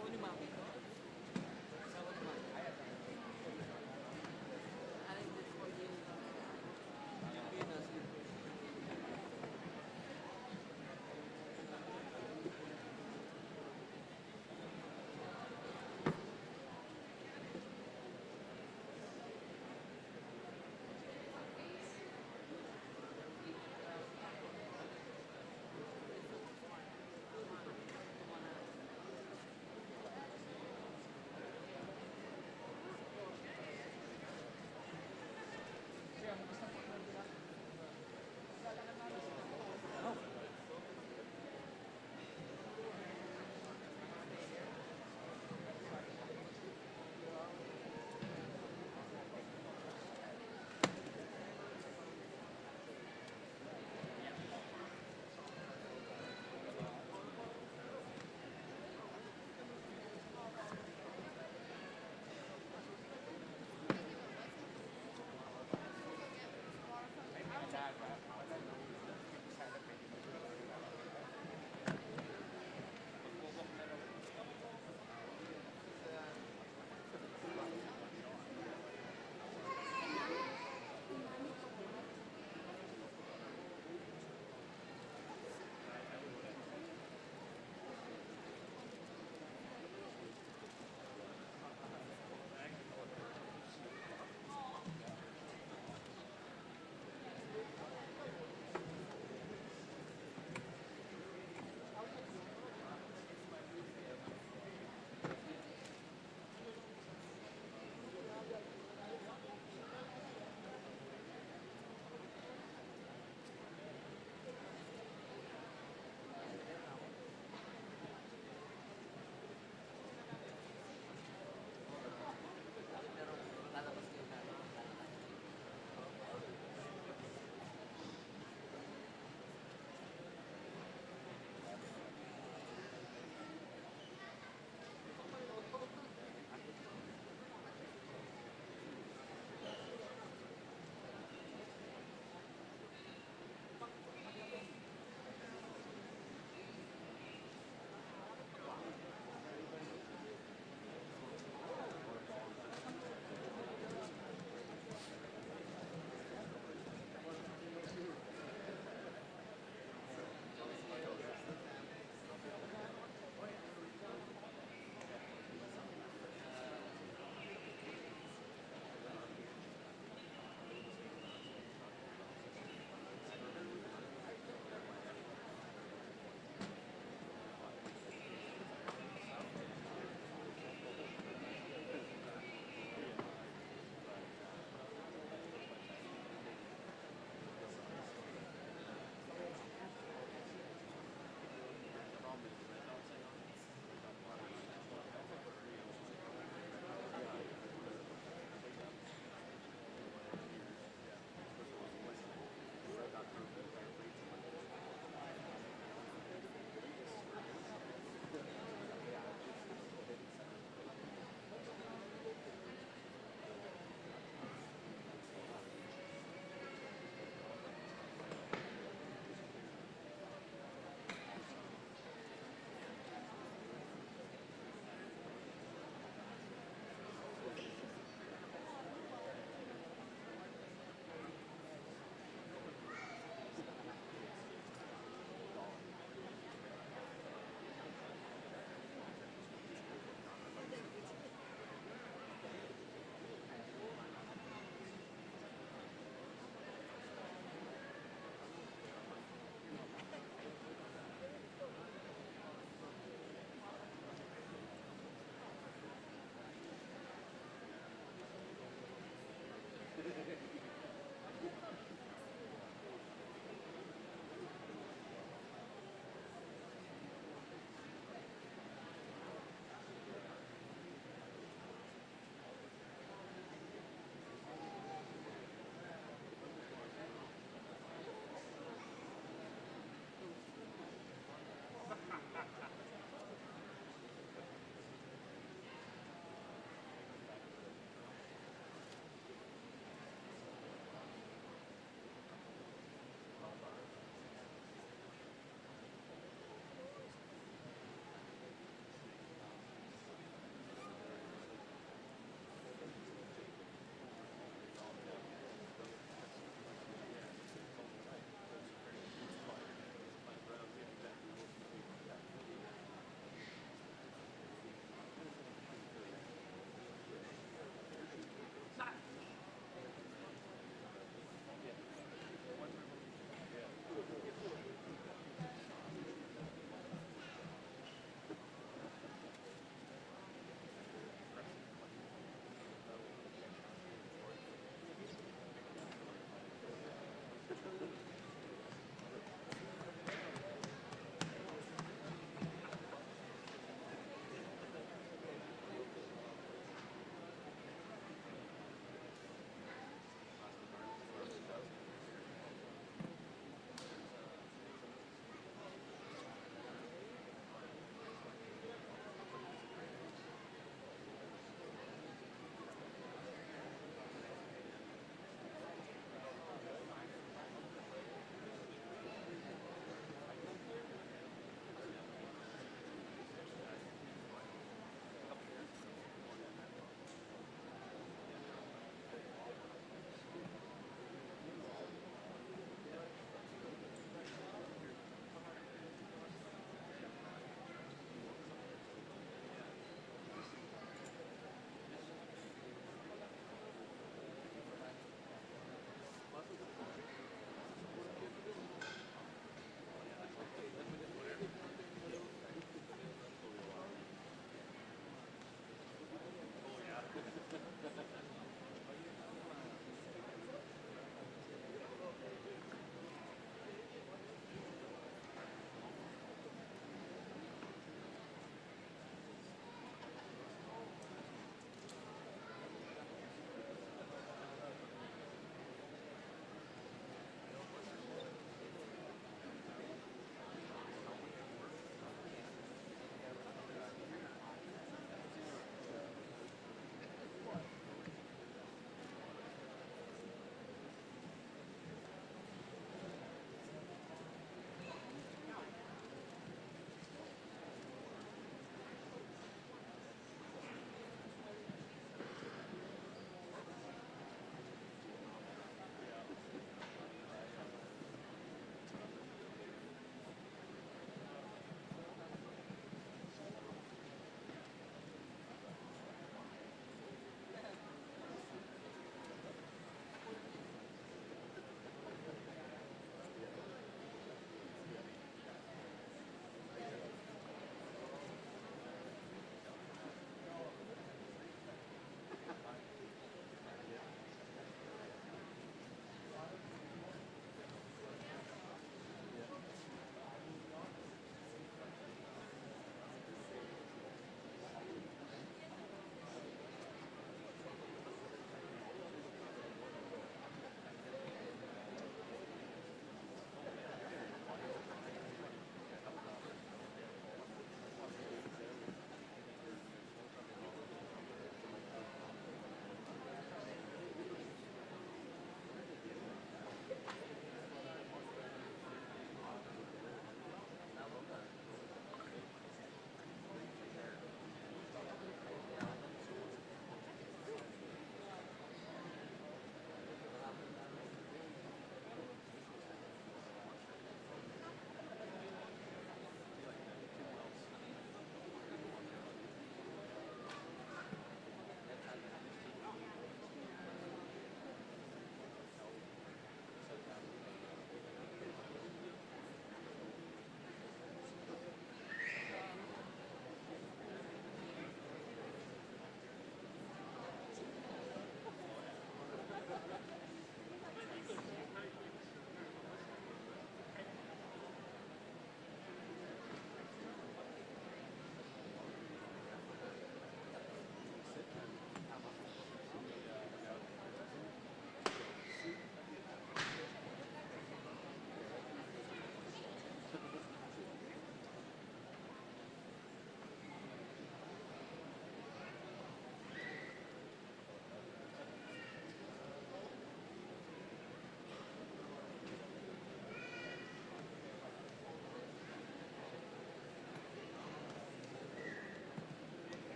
Asawa ni Mami ko? Asawa ni Mami. Ay, this for you. Yung Venus.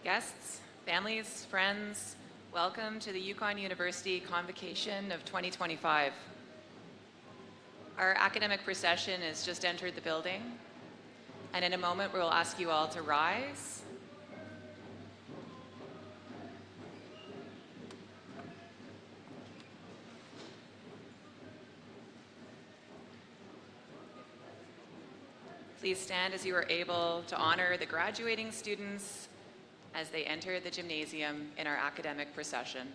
Guests, families, friends, welcome to the Yukon University Convocation of 2025. Our academic procession has just entered the building, and in a moment we'll ask you all to rise. Please stand as you are able to honor the graduating students as they enter the gymnasium in our academic procession.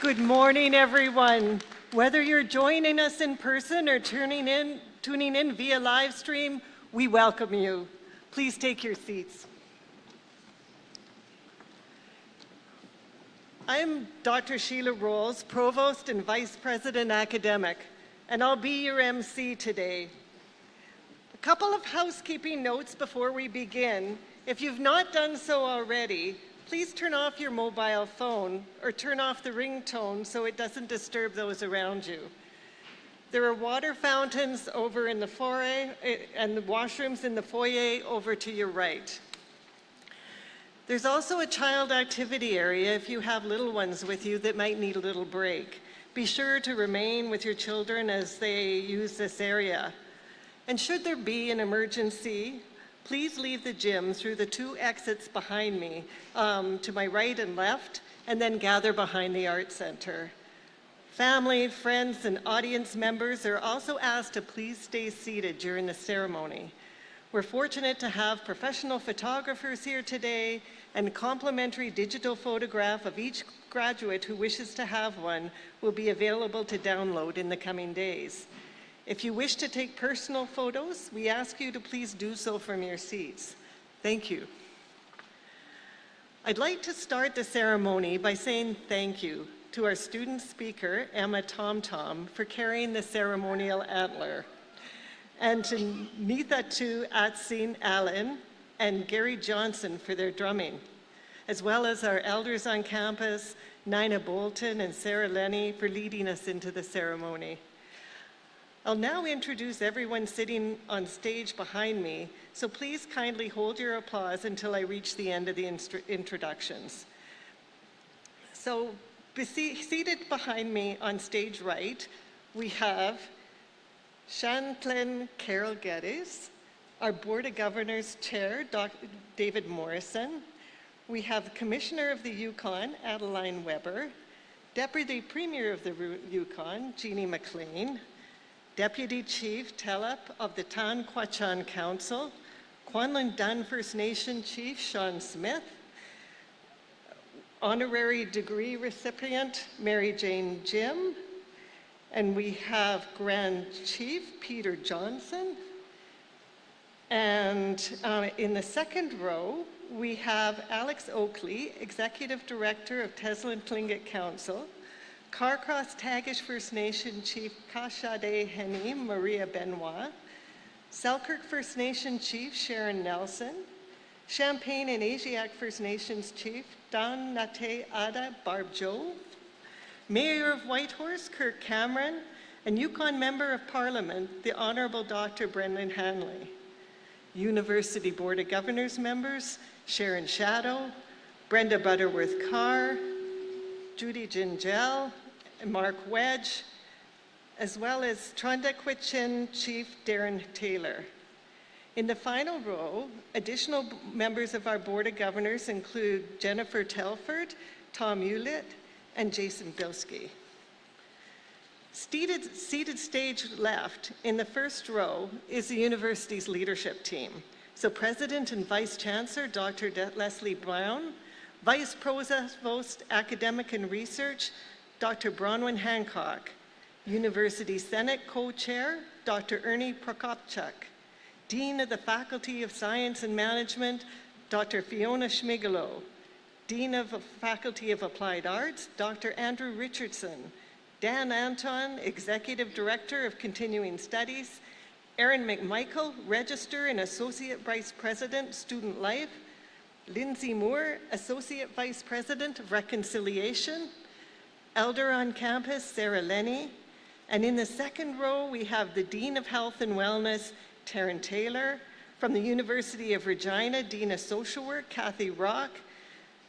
Good morning, everyone. Whether you're joining us in person or tuning in via live stream, we welcome you. Please take your seats. I'm Dr. Sheila Rolls, Provost and Vice President Academic, and I'll be your MC today. A couple of housekeeping notes before we begin. If you've not done so already, please turn off your mobile phone or turn off the ringtone so it doesn't disturb those around you. There are water fountains over in the foyer and the washrooms in the foyer over to your right. There's also a child activity area if you have little ones with you that might need a little break. Be sure to remain with your children as they use this area. And should there be an emergency, please leave the gym through the 2 exits behind me, to my right and left, and then gather behind the Art Center. Family, friends, and audience members are also asked to please stay seated during the ceremony. We're fortunate to have professional photographers here today, and a complimentary digital photograph of each graduate who wishes to have one will be available to download in the coming days. If you wish to take personal photos, we ask you to please do so from your seats. Thank you. I'd like to start the ceremony by saying thank you to our student speaker, Emma Tom, for carrying the ceremonial antler, and to Neethatu Atsin Allen and Gary Johnson for their drumming, as well as our elders on campus, Nina Bolton and Sarah Lenny, for leading us into the ceremony. I'll now introduce everyone sitting on stage behind me, so please kindly hold your applause until I reach the end of the introductions. So seated behind me on stage right, we have Chantlin Carol Geddes, our Board of Governors Chair, Dr. David Morrison. We have Commissioner of the Yukon, Adeline Weber, Deputy Premier of the Yukon, Jeannie McLean, Deputy Chief Telep of the Tan Quachan Council, Kwanlin Dun First Nation Chief Sean Smith, Honorary Degree Recipient Mary Jane Jim, and we have Grand Chief Peter Johnson. And in the second row, we have Alex Oakley, Executive Director of Teslin Tlingit Council, Carcross Tagish First Nation Chief Kashade Heni Maria Benoit, Selkirk First Nation Chief Sharon Nelson, Champagne and Asiatic First Nations Chief Don Nate Ada Barb Jove, Mayor of Whitehorse Kirk Cameron, and Yukon Member of Parliament, the Honourable Dr. Brendan Hanley. University Board of Governors members, Sharon Shadow, Brenda Butterworth Carr, Judy Gingell, and Mark Wedge, as well as Trondequichin Chief Darren Taylor. In the final row, additional members of our Board of Governors include Jennifer Telford, Tom Hewlett, and Jason Bilski. Seated stage left in the first row is the university's leadership team. So President and Vice Chancellor, Dr. Leslie Brown, Vice Provost Academic and Research, Dr. Bronwyn Hancock, University Senate Co-Chair, Dr. Ernie Prokopchuk, Dean of the Faculty of Science and Management, Dr. Fiona Schmigelo, Dean of the Faculty of Applied Arts, Dr. Andrew Richardson, Dan Anton, Executive Director of Continuing Studies, Erin McMichael, Register and Associate Vice President, Student Life, Lindsay Moore, Associate Vice President of Reconciliation, Elder on campus, Sarah Lenny, and in the second row, we have the Dean of Health and Wellness, Taryn Taylor, from the University of Regina, Dean of Social Work, Kathy Rock,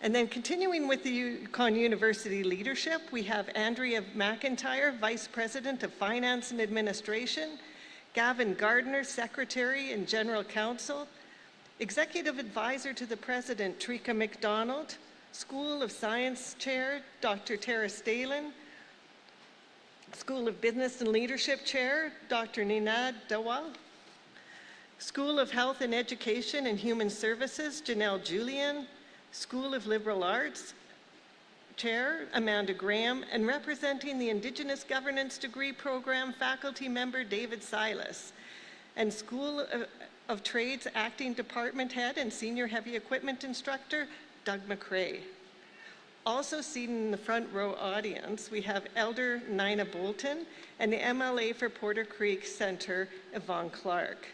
and then continuing with the Yukon University leadership, we have Andrea McIntyre, Vice President of Finance and Administration, Gavin Gardner, Secretary and General Counsel, Executive Advisor to the President, Trika McDonald, School of Science Chair, Dr. Tara Stalin, School of Business and Leadership Chair, Dr. Ninad Dawal, School of Health and Education and Human Services, Janelle Julian, School of Liberal Arts, Chair, Amanda Graham, and representing the Indigenous Governance Degree Program, faculty member David Silas, and School of Trades Acting Department Head and Senior Heavy Equipment Instructor, Doug McRae. Also seated in the front row audience, we have Elder Nina Bolton and the MLA for Porter Creek Center, Yvonne Clark.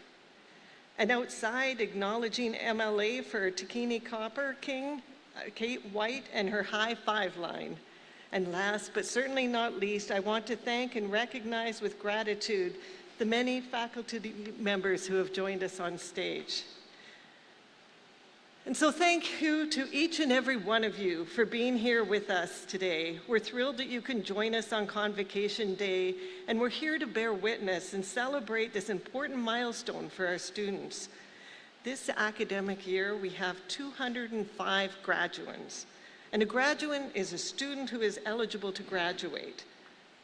And outside, acknowledging MLA for Takini Copper King, Kate White and her high five line. And last but certainly not least, I want to thank and recognize with gratitude the many faculty members who have joined us on stage. And so thank you to each and every one of you for being here with us today. We're thrilled that you can join us on Convocation Day, and we're here to bear witness and celebrate this important milestone for our students. This academic year, we have 205 graduates, and a graduate is a student who is eligible to graduate.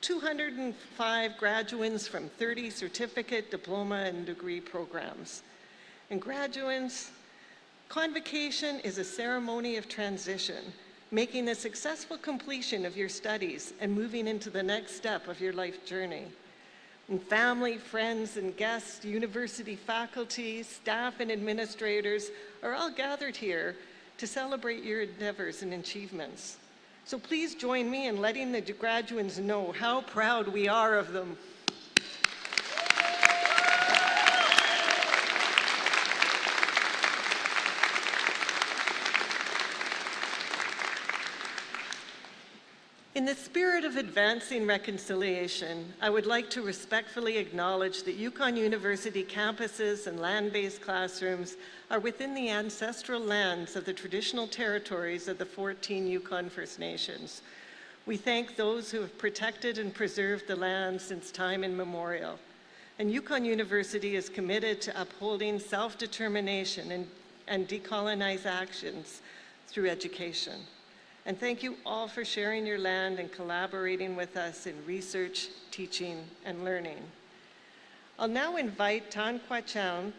205 graduates from 30 certificate, diploma, and degree programs. And graduates, Convocation is a ceremony of transition, making a successful completion of your studies and moving into the next step of your life journey. And family, friends, and guests, university faculty, staff, and administrators are all gathered here to celebrate your endeavors and achievements. So please join me in letting the graduates know how proud we are of them. In the spirit of advancing reconciliation, I would like to respectfully acknowledge that Yukon University campuses and land-based classrooms are within the ancestral lands of the traditional territories of the 14 Yukon First Nations. We thank those who have protected and preserved the land since time immemorial. And Yukon University is committed to upholding self-determination and decolonize actions through education. And thank you all for sharing your land and collaborating with us in research, teaching, and learning. I'll now invite Convocation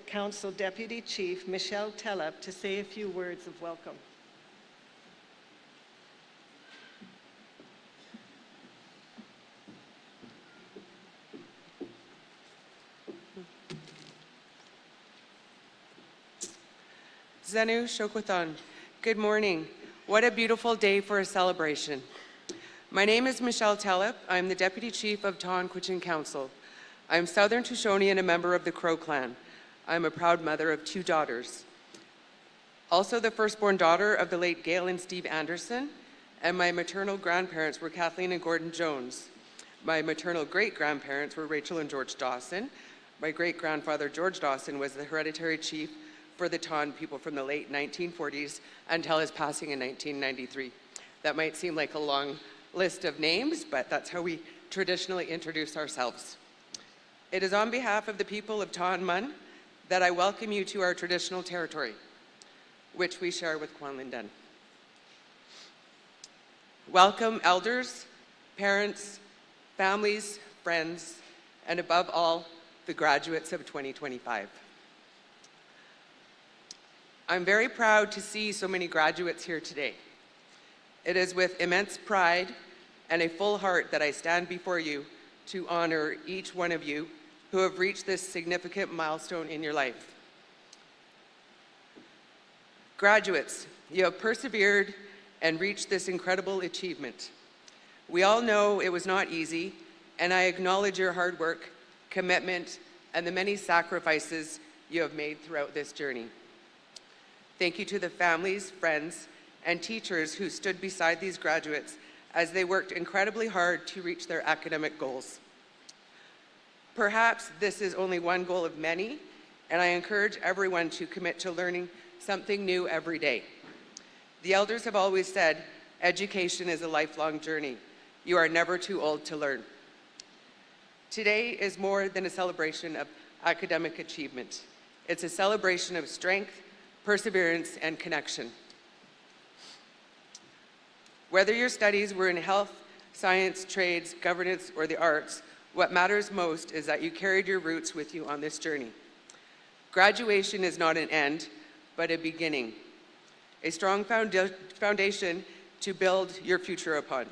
Council Deputy Chief Michelle Tellep to say a few words of welcome. Zenu Shokwathan. Good morning. What a beautiful day for a celebration. My name is Michelle Tellep. I'm the Deputy Chief of Convocation Council. I'm Southern Tushone and a member of the Crow Clan. I'm a proud mother of 2 daughters. Also the firstborn daughter of the late Gail and Steve Anderson, and my maternal grandparents were Kathleen and Gordon Jones. My maternal great-grandparents were Rachel and George Dawson. My great-grandfather George Dawson was the hereditary chief for the Ton people from the late 1940s until his passing in 1993. That might seem like a long list of names, but that's how we traditionally introduce ourselves. It is on behalf of the people of Ton Mun that I welcome you to our traditional territory, which we share with Kwanlin Dun. Welcome elders, parents, families, friends, and above all, the graduates of 2025. I'm very proud to see so many graduates here today. It is with immense pride and a full heart that I stand before you to honor each one of you who have reached this significant milestone in your life. Graduates, you have persevered and reached this incredible achievement. We all know it was not easy, and I acknowledge your hard work, commitment, and the many sacrifices you have made throughout this journey. Thank you to the families, friends, and teachers who stood beside these graduates as they worked incredibly hard to reach their academic goals. Perhaps this is only one goal of many, and I encourage everyone to commit to learning something new every day. The elders have always said, education is a lifelong journey. You are never too old to learn. Today is more than a celebration of academic achievement. It's a celebration of strength, perseverance, and connection. Whether your studies were in health, science, trades, governance, or the arts, what matters most is that you carried your roots with you on this journey. Graduation is not an end, but a beginning. A strong foundation to build your future upon.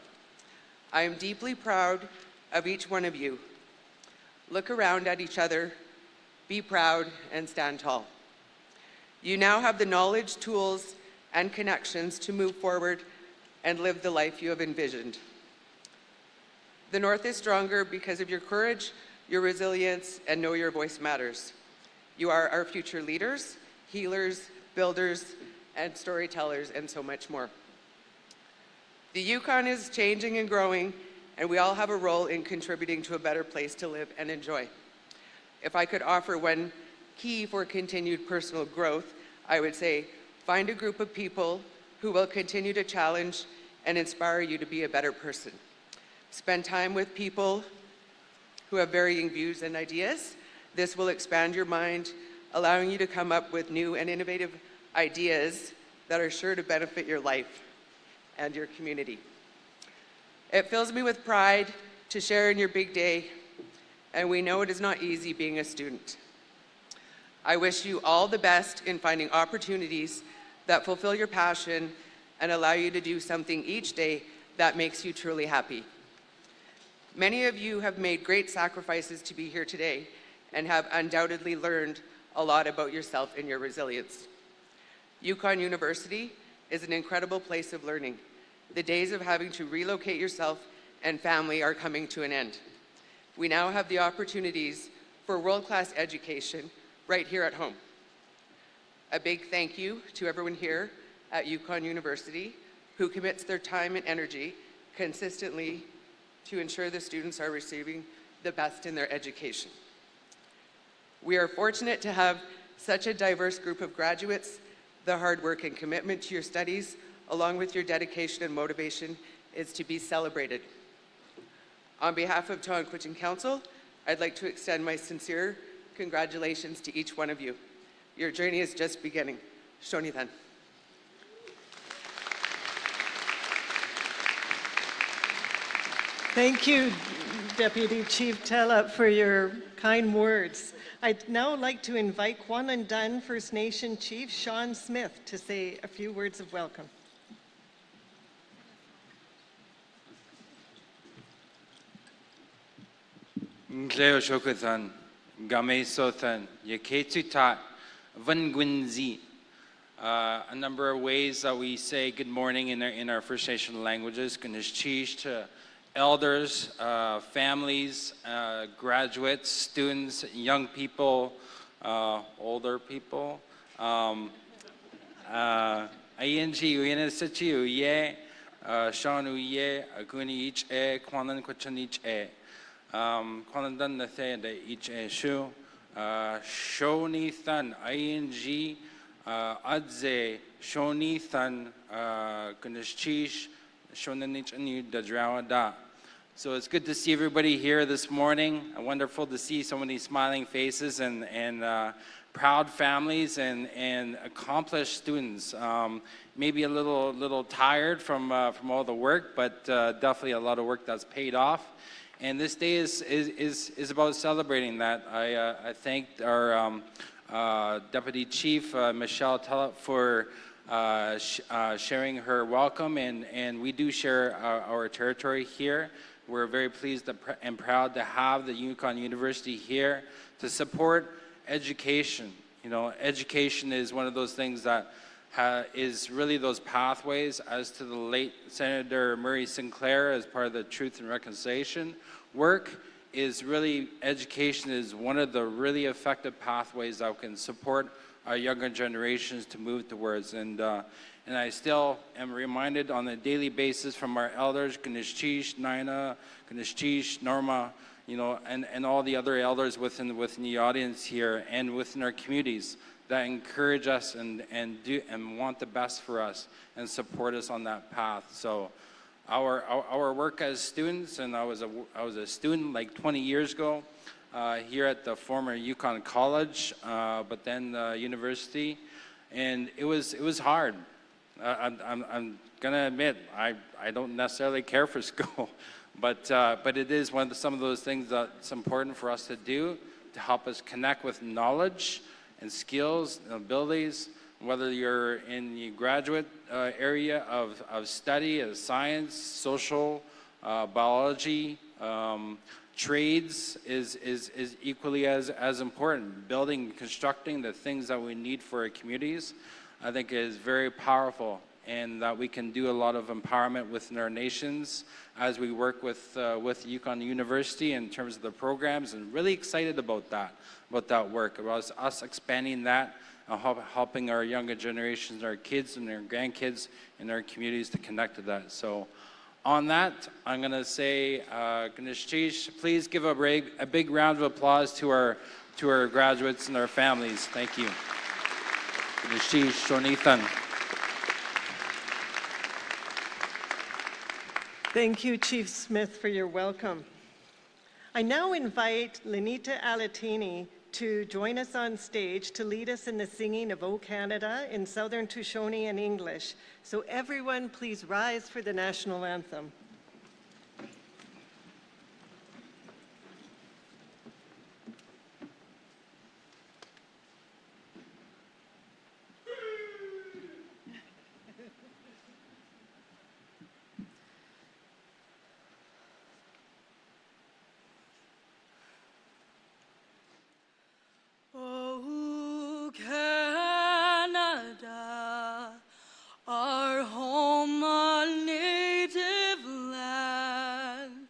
I am deeply proud of each one of you. Look around at each other, be proud, and stand tall. You now have the knowledge, tools, and connections to move forward and live the life you have envisioned. The North is stronger because of your courage, your resilience, and know your voice matters. You are our future leaders, healers, builders, and storytellers, and so much more. The Yukon is changing and growing, and we all have a role in contributing to a better place to live and enjoy. If I could offer one key for continued personal growth, I would say, find a group of people who will continue to challenge and inspire you to be a better person. Spend time with people who have varying views and ideas. This will expand your mind, allowing you to come up with new and innovative ideas that are sure to benefit your life and your community. It fills me with pride to share in your big day, and we know it is not easy being a student. I wish you all the best in finding opportunities that fulfill your passion and allow you to do something each day that makes you truly happy. Many of you have made great sacrifices to be here today and have undoubtedly learned a lot about yourself and your resilience. Yukon University is an incredible place of learning. The days of having to relocate yourself and family are coming to an end. We now have the opportunities for world-class education right here at home. A big thank you to everyone here at Yukon University who commits their time and energy consistently to ensure the students are receiving the best in their education. We are fortunate to have such a diverse group of graduates. The hard work and commitment to your studies, along with your dedication and motivation, is to be celebrated. On behalf of Convocation Council, I'd like to extend my sincere congratulations to each one of you. Your journey is just beginning. Shonitan. Thank you, Deputy Chief Tella, for your kind words. I'd now like to invite Kwan and Dun First Nation Chief Sean Smith to say a few words of welcome. Ngleo shokothan, game sothan, yeketutat, vangwinzi. A number of ways that we say good morning in our First Nation languages. Kunishchish to elders, families, graduates, students, young people, older people. ING, Uyene Uye, Sean Uye, Aguni each e, Kwanan Kwachan each e. Kwanan Dan the Thay de each e shu. Shoni Than, ING, Adze, Shoni Than, Kunishchish, Shonanich Anu Dajrawada. So it's good to see everybody here this morning. Wonderful to see so many smiling faces and proud families and accomplished students. Maybe a little tired from all the work, but definitely a lot of work that's paid off. And this day is about celebrating that. I thanked our Deputy Chief Michelle Tellep for sharing her welcome, and we do share our territory here. We're very pleased and proud to have the Yukon University here to support education. You know, education is one of those things that is really those pathways. As to the late Senator Murray Sinclair, as part of the Truth and Reconciliation work, is really education is one of the really effective pathways that can support our younger generations to move towards. And I still am reminded on a daily basis from our elders, Ganishchish, Naina, Ganishchish, Norma, you know, and all the other elders within the audience here and within our communities that encourage us and want the best for us and support us on that path. So our work as students, and I was a student like 20 years ago, here at the former Yukon College, but then the university, and it was hard. I'm gonna admit I don't necessarily care for school, but it is some of those things that's important for us to do to help us connect with knowledge and skills and abilities whether you're in the graduate area of study, as science, social, biology, trades is equally as important. Building, constructing the things that we need for our communities, I think is very powerful, and that we can do a lot of empowerment within our nations as we work with Yukon University in terms of the programs, and really excited about that work, about us expanding that, helping our younger generations, our kids and our grandkids in our communities to connect to that. So on that, I'm going to say, please give a big round of applause to our graduates and our families. Thank you. Thank you, Chief Smith, for your welcome. I now invite Lenita Alatini to join us on stage to lead us in the singing of O Canada in Southern Tushone and English. So everyone, please rise for the national anthem. Oh, Canada, our home, our native land,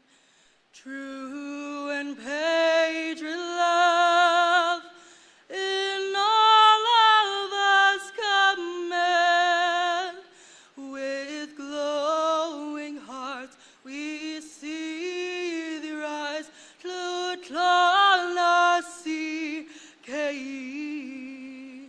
true and patriot love in all of us commend. With glowing hearts we see thee rise, Tlutlanasi Kei,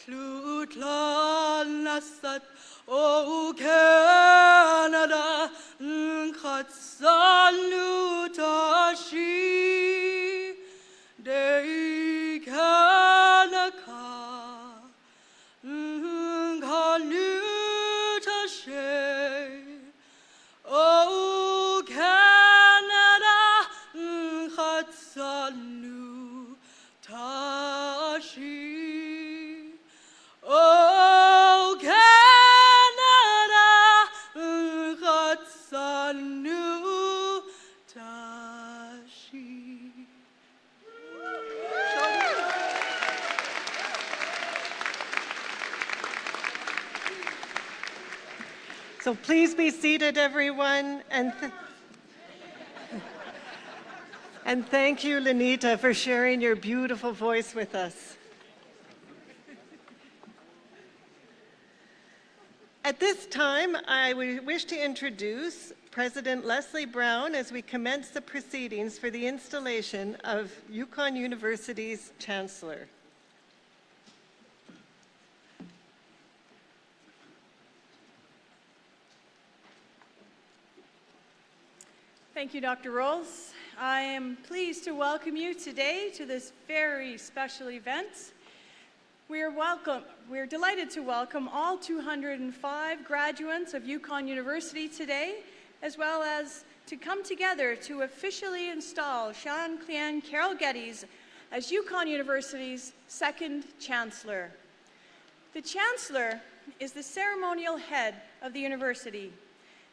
Tlutlanasat, O Canada, Nkatsanutashi, Dei Kanaka, Nkanutashe, O Canada, Nkatsanutashi, O Canada, Nkatsanutashi. So please be seated, everyone, and thank you, Lenita, for sharing your beautiful voice with us. At this time, I wish to introduce President Leslie Brown as we commence the proceedings for the installation of Yukon University's Chancellor. Thank you, Dr. Rolls. I am pleased to welcome you today to this very special event. We're delighted to welcome all 205 graduates of Yukon University today, as well as to come together to officially install Sean Clean Carol Geddes as Yukon University's second Chancellor. The Chancellor is the ceremonial head of the university.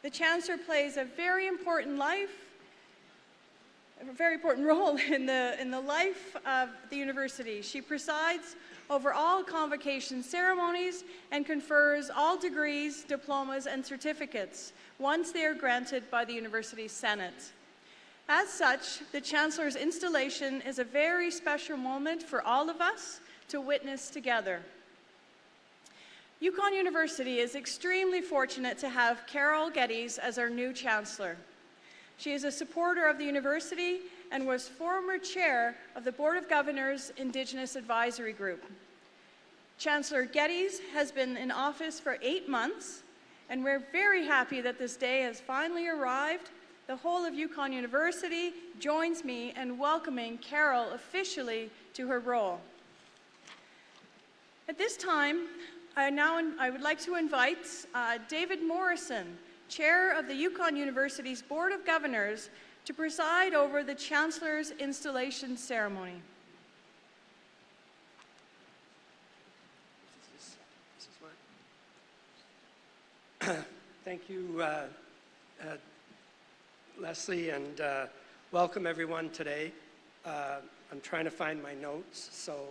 The Chancellor plays a very important role in the life of the university. She presides over all convocation ceremonies and confers all degrees, diplomas, and certificates once they are granted by the University Senate. As such, the Chancellor's installation is a very special moment for all of us to witness together. Yukon University is extremely fortunate to have Carol Geddes as our new Chancellor. She is a supporter of the university and was former chair of the Board of Governors Indigenous Advisory Group. Chancellor Geddes has been in office for 8 months, and we're very happy that this day has finally arrived. The whole of Yukon University joins me in welcoming Carol officially to her role. At this time, I would like to invite David Morrison, Chair of the Yukon University's Board of Governors, to preside over the Chancellor's installation ceremony. Thank you, Leslie, and welcome everyone today. I'm trying to find my notes, so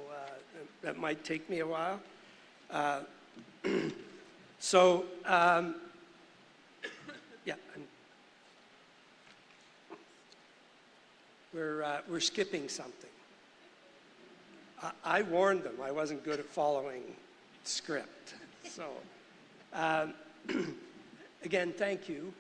that might take me a while. Yeah, we're skipping something. I warned them I wasn't good at following script. So, again, thank you.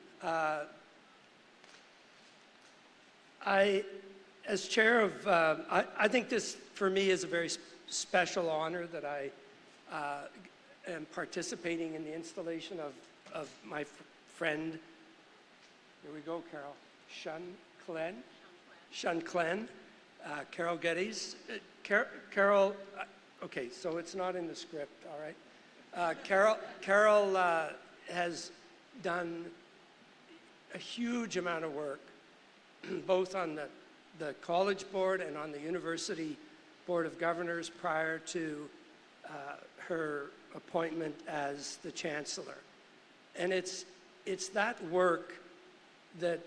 As chair of, I think this for me is a very special honor that I am participating in the installation of my friend, here we go, Carol, Shun Clen, Carol Geddes. Carol, okay, so it's not in the script, all right. Carol has done a huge amount of work, both on the college board and on the university board of governors prior to her appointment as the chancellor. And it's that work that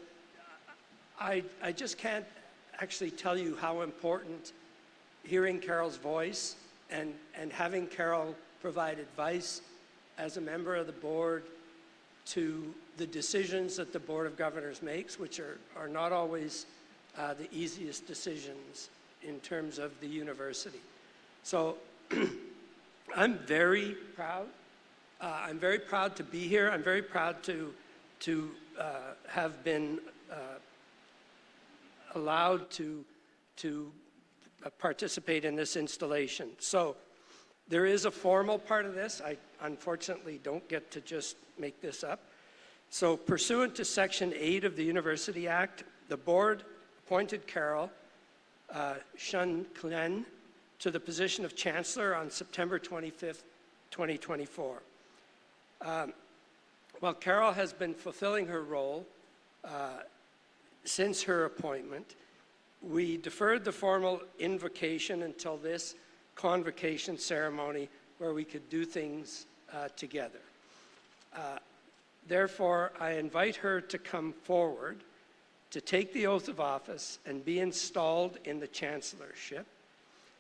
I just can't actually tell you how important hearing Carol's voice and having Carol provide advice as a member of the board to the decisions that the Board of Governors makes, which are not always the easiest decisions in terms of the university. So I'm very proud. I'm very proud to be here. I'm very proud to have been allowed to participate in this installation. So there is a formal part of this. I unfortunately don't get to just make this up. So pursuant to Section 8 of the University Act, the board appointed Carol Shun Clen to the position of Chancellor on September 25th, 2024. While Carol has been fulfilling her role since her appointment, we deferred the formal invocation until this convocation ceremony where we could do things together. Therefore, I invite her to come forward to take the oath of office and be installed in the chancellorship.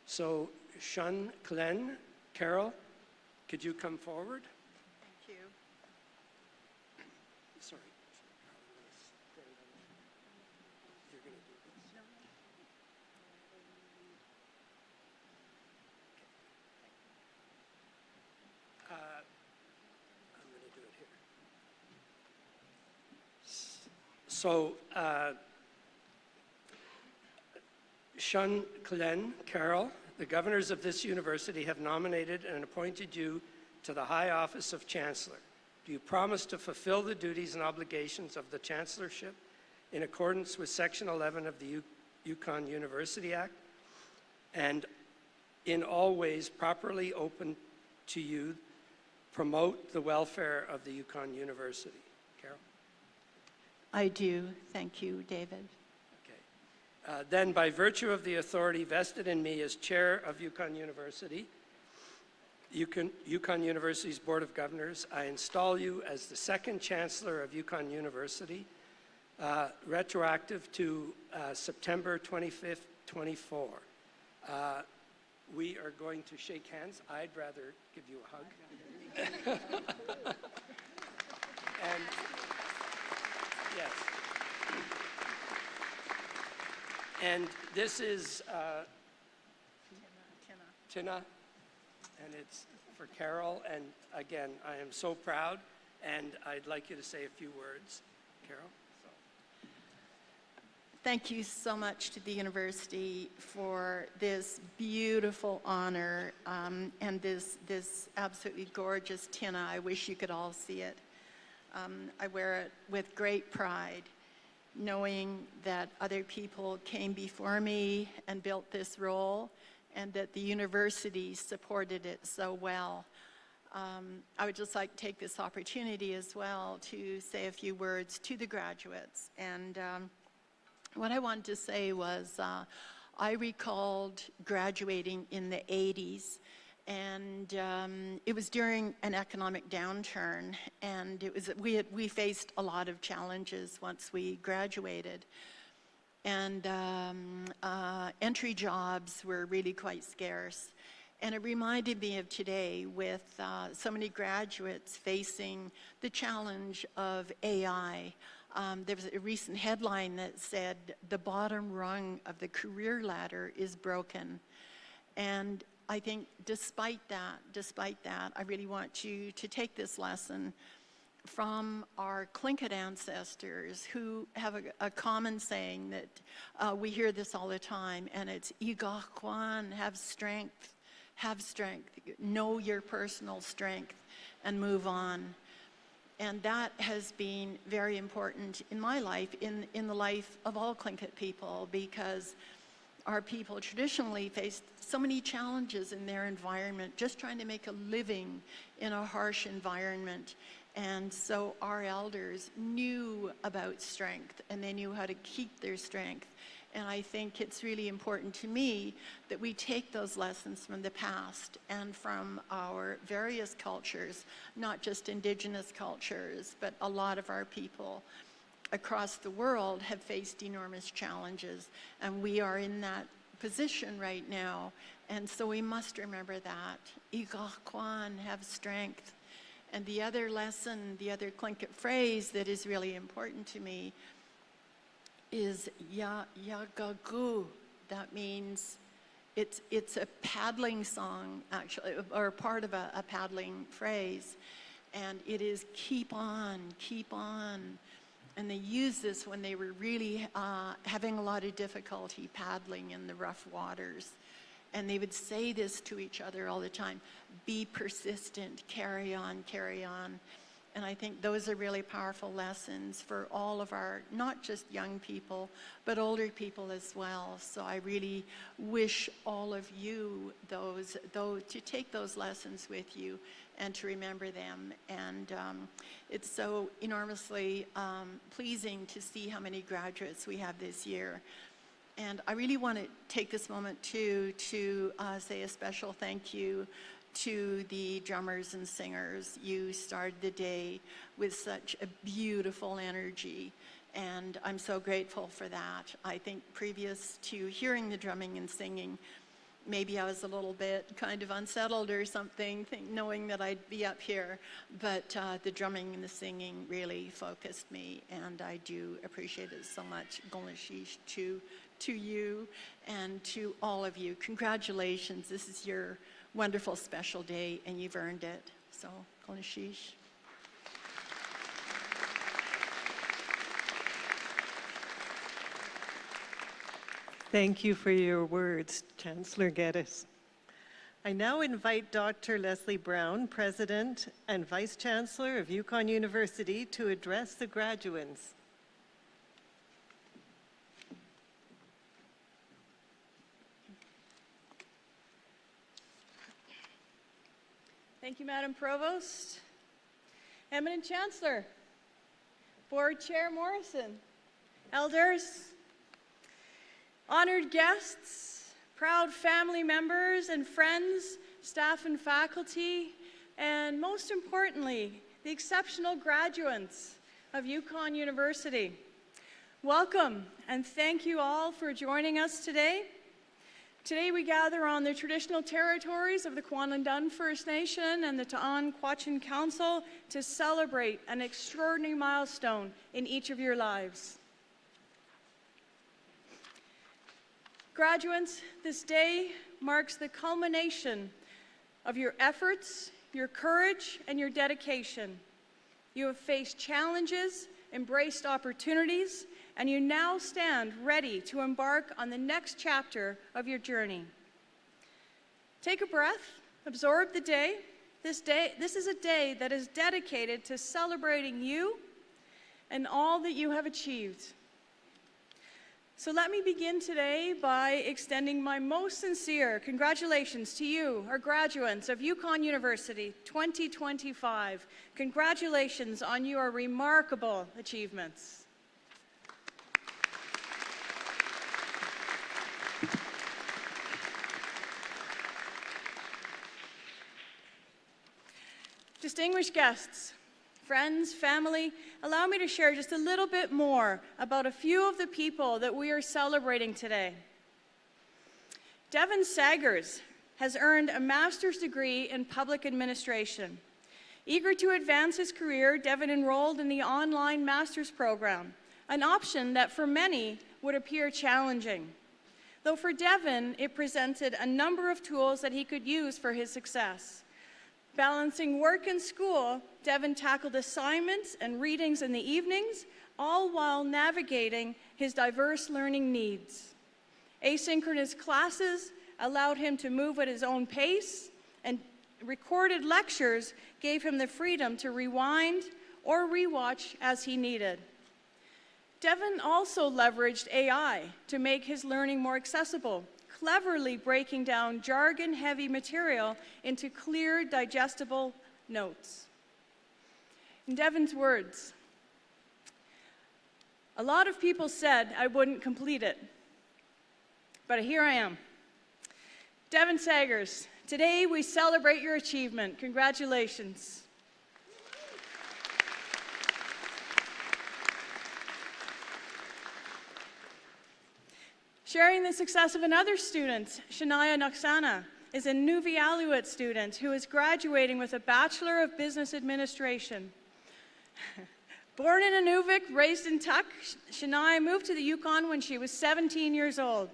So, Shun Clen, Carol, could you come forward? Thank you. Sorry. You're going to do this. I'm going to do it here. So, Shun Clen, Carol, the governors of this university have nominated and appointed you to the high office of Chancellor. Do you promise to fulfill the duties and obligations of the Chancellorship in accordance with Section 11 of the Yukon University Act and in all ways properly open to you, promote the welfare of the Yukon University? Carol? I do. Thank you, David. Then, by virtue of the authority vested in me as chair of Yukon University, Yukon University's Board of Governors, I install you as the second Chancellor of Yukon University, retroactive to September 25th, 24. We are going to shake hands. I'd rather give you a hug. And yes. And this is Tina, and it's for Carol. And again, I am so proud, and I'd like you to say a few words, Carol. So. Thank you so much to the university for this beautiful honor and this absolutely gorgeous tinna. I wish you could all see it. I wear it with great pride, knowing that other people came before me and built this role and that the university supported it so well. I would just like to take this opportunity as well to say a few words to the graduates. And what I wanted to say was I recalled graduating in the 80s, And it was during an economic downturn, and we faced a lot of challenges once we graduated. And entry jobs were really quite scarce. And it reminded me of today with so many graduates facing the challenge of AI. There was a recent headline that said, the bottom rung of the career ladder is broken. And I think despite that, I really want you to take this lesson from our Tlingit ancestors who have a common saying that we hear this all the time, and it's Igakwan, have strength, know your personal strength and move on. And that has been very important in my life, in the life of all Tlingit people, because our people traditionally faced so many challenges in their environment, just trying to make a living in a harsh environment. And so our elders knew about strength, and they knew how to keep their strength. And I think it's really important to me that we take those lessons from the past and from our various cultures, not just Indigenous cultures, but a lot of our people across the world have faced enormous challenges, and we are in that position right now. And so we must remember that. Igakwan, have strength. And the other lesson, the other Tlingit phrase that is really important to me is Yagagu. That means it's a paddling song, actually, or part of a paddling phrase. And it is keep on, keep on. And they used this when they were really having a lot of difficulty paddling in the rough waters. And they would say this to each other all the time, be persistent, carry on, carry on. And I think those are really powerful lessons for all of our, not just young people, but older people as well. So I really wish all of you to take those lessons with you and to remember them. And it's so enormously pleasing to see how many graduates we have this year. And I really want to take this moment too to say a special thank you to the drummers and singers. You started the day with such a beautiful energy, and I'm so grateful for that. I think previous to hearing the drumming and singing, maybe I was a little bit kind of unsettled or something, knowing that I'd be up here, but the drumming and the singing really focused me, and I do appreciate it so much. Golashish to you and to all of you. Congratulations, this is your wonderful special day, and you've earned it. So, Golashish. Thank you for your words, Chancellor Geddes. I now invite Dr. Leslie Brown, President and Vice Chancellor of Yukon University, to address the graduands. Thank you, Madam Provost. Eminent Chancellor, Board Chair Morrison, elders, honored guests, proud family members and friends, staff and faculty, and most importantly, the exceptional graduates of Yukon University. Welcome, and thank you all for joining us today. Today we gather on the traditional territories of the Kwantlen First Nation and the Ta'an-Kwatchin Council to celebrate an extraordinary milestone in each of your lives. Graduates, this day marks the culmination of your efforts, your courage, and your dedication. You have faced challenges, embraced opportunities, and you now stand ready to embark on the next chapter of your journey. Take a breath, absorb the day. This is a day that is dedicated to celebrating you and all that you have achieved. So let me begin today by extending my most sincere congratulations to you, our graduates of Yukon University 2025. Congratulations on your remarkable achievements. Distinguished guests, friends, family, allow me to share just a little bit more about a few of the people that we are celebrating today. Devin Sagers has earned a master's degree in public administration. Eager to advance his career, Devin enrolled in the online master's program, an option that for many would appear challenging. Though for Devin, it presented a number of tools that he could use for his success. Balancing work and school, Devin tackled assignments and readings in the evenings, all while navigating his diverse learning needs. Asynchronous classes allowed him to move at his own pace, and recorded lectures gave him the freedom to rewind or rewatch as he needed. Devin also leveraged AI to make his learning more accessible, cleverly breaking down jargon-heavy material into clear, digestible notes. In Devin's words, "A lot of people said I wouldn't complete it, but here I am." Devin Sagers, today we celebrate your achievement. Congratulations. Sharing the success of another student, Shania Noxana, is a Nuvialuit student who is graduating with a Bachelor of Business Administration. Born in Inuvik, raised in Tuk, Shania moved to the Yukon when she was 17 years old.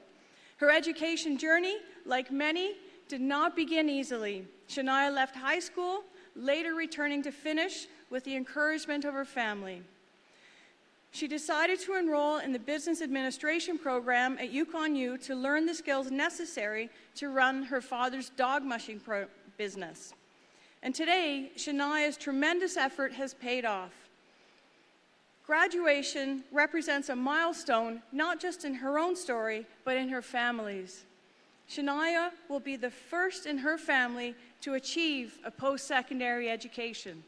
Her education journey, like many, did not begin easily. Shania left high school, later returning to finish with the encouragement of her family. She decided to enroll in the business administration program at Yukon U to learn the skills necessary to run her father's dog mushing business. And today, Shania's tremendous effort has paid off. Graduation represents a milestone not just in her own story, but in her family's. Shania will be the first in her family to achieve a post-secondary education.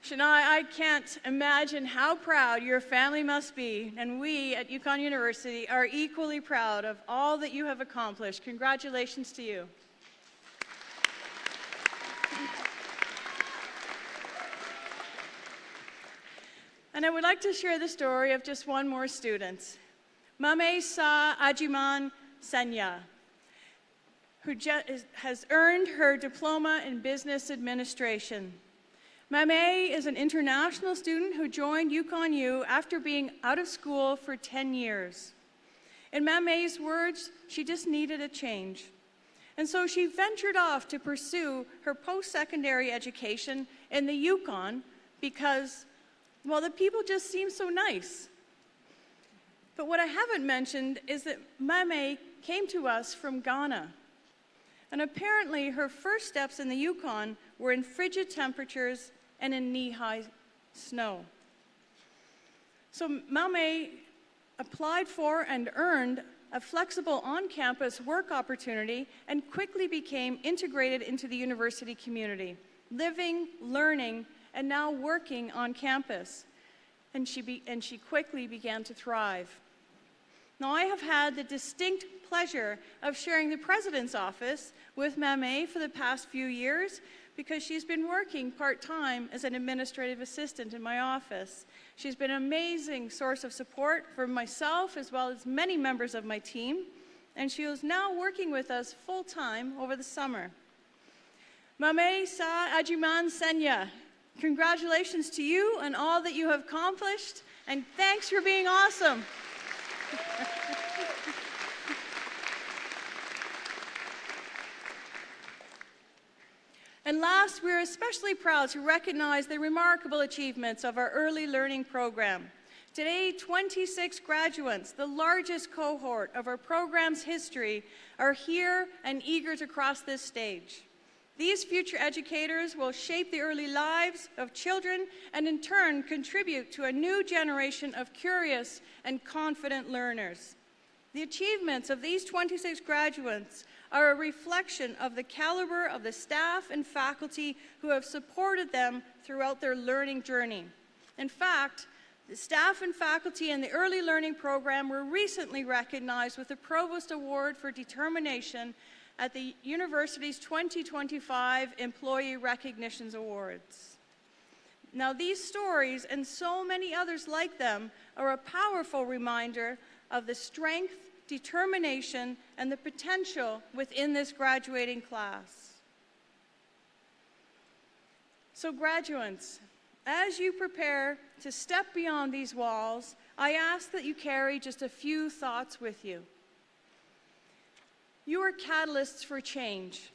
Shania, I can't imagine how proud your family must be, and we at Yukon University are equally proud of all that you have accomplished. Congratulations to you. And I would like to share the story of just one more student, Mame Sa Ajiman Senya, who has earned her diploma in business administration. Mame is an international student who joined Yukon U after being out of school for 10 years. In Mame's words, she just needed a change. And so she ventured off to pursue her post-secondary education in the Yukon because, well, the people just seem so nice. But what I haven't mentioned is that Mame came to us from Ghana. And apparently her first steps in the Yukon were in frigid temperatures and in knee-high snow. So Mame applied for and earned a flexible on-campus work opportunity and quickly became integrated into the university community, living, learning, and now working on campus. And she quickly began to thrive. Now, I have had the distinct pleasure of sharing the President's office with Mame for the past few years because she's been working part-time as an administrative assistant in my office. She's been an amazing source of support for myself as well as many members of my team, and she is now working with us full-time over the summer. Mame Sa Ajiman Senya, congratulations to you and all that you have accomplished, and thanks for being awesome. And last, we're especially proud to recognize the remarkable achievements of our early learning program. Today, 26 graduates, the largest cohort of our program's history, are here and eager to cross this stage. These future educators will shape the early lives of children and in turn contribute to a new generation of curious and confident learners. The achievements of these 26 graduates are a reflection of the caliber of the staff and faculty who have supported them throughout their learning journey. In fact, The staff and faculty in the Early Learning Program were recently recognized with the Provost Award for Determination at the university's 2025 Employee Recognitions Awards. Now, these stories and so many others like them are a powerful reminder of the strength, determination, and the potential within this graduating class. So graduates, as you prepare to step beyond these walls, I ask that you carry just a few thoughts with you. You are catalysts for change.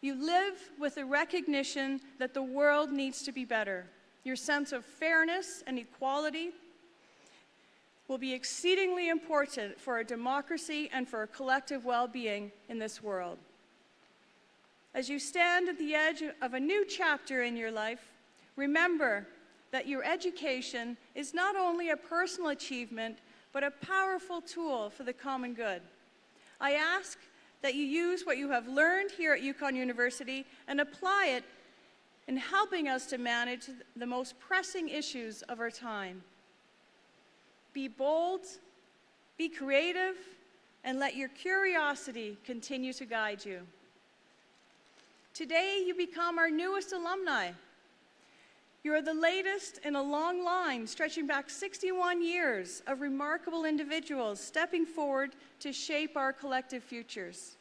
You live with the recognition that the world needs to be better. Your sense of fairness and equality will be exceedingly important for a democracy and for a collective well-being in this world. As you stand at the edge of a new chapter in your life, remember that your education is not only a personal achievement, but a powerful tool for the common good. I ask that you use what you have learned here at Yukon University and apply it in helping us to manage the most pressing issues of our time. Be bold, be creative, and let your curiosity continue to guide you. Today, you become our newest alumni. You are the latest in a long line stretching back 61 years of remarkable individuals stepping forward to shape our collective futures.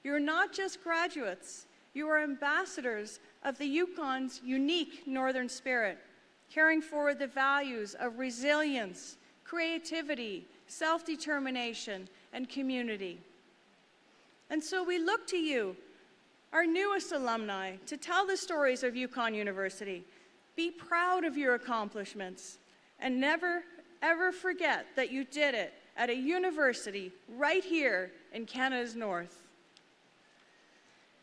You're not just graduates, you are ambassadors of the Yukon's unique northern spirit, carrying forward the values of resilience, creativity, self-determination, and community. And so we look to you, our newest alumni, to tell the stories of Yukon University. Be proud of your accomplishments and never, ever forget that you did it at a university right here in Canada's North.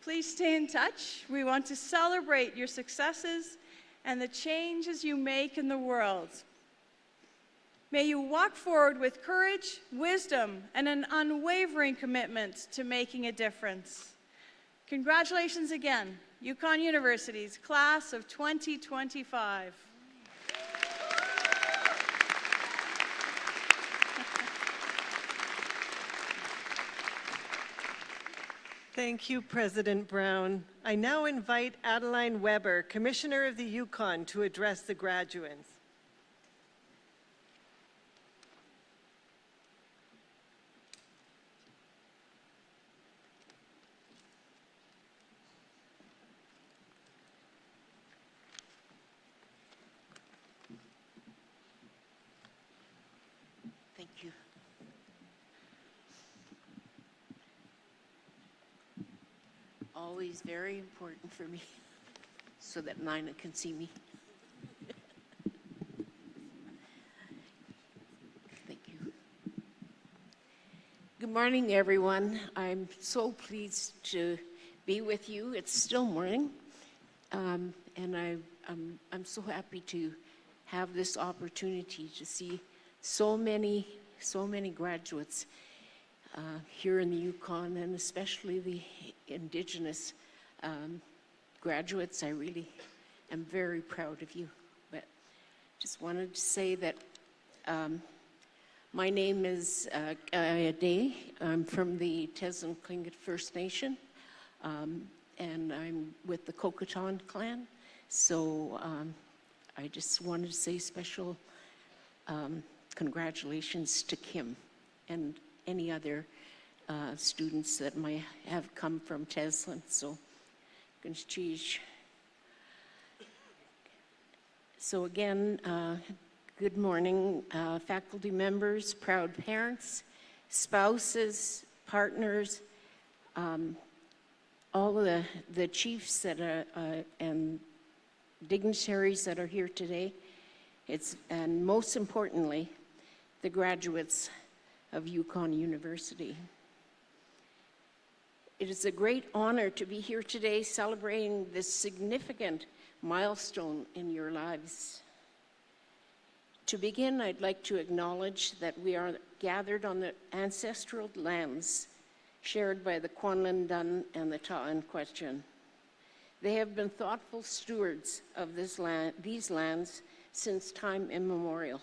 Please stay in touch. We want to celebrate your successes and the changes you make in the world. May you walk forward with courage, wisdom, and an unwavering commitment to making a difference. Congratulations again, Yukon University's class of 2025. Thank you, President Brown. I now invite Adeline Weber, Commissioner of the Yukon, to address the graduates. Thank you. Always very important for me so that Nina can see me. Thank you. Good morning, everyone. I'm so pleased to be with you. It's still morning, and I'm so happy to have this opportunity to see so many graduates here in the Yukon, and especially the Indigenous graduates. I really am very proud of you. But just wanted to say that my name is Ade. I'm from the Teslin Tlingit First Nation, and I'm with the Coquitton clan. So I just wanted to say special congratulations to Kim and any other students that might have come from Teslin. So, so again, good morning, faculty members, proud parents, spouses, partners, all of the chiefs that are, and dignitaries that are here today. And most importantly, the graduates of Yukon University. It is a great honor to be here today celebrating this significant milestone in your lives. To begin, I'd like to acknowledge that we are gathered on the ancestral lands shared by the Kwanlin Dun and the Ta'an Question. They have been thoughtful stewards of these lands since time immemorial.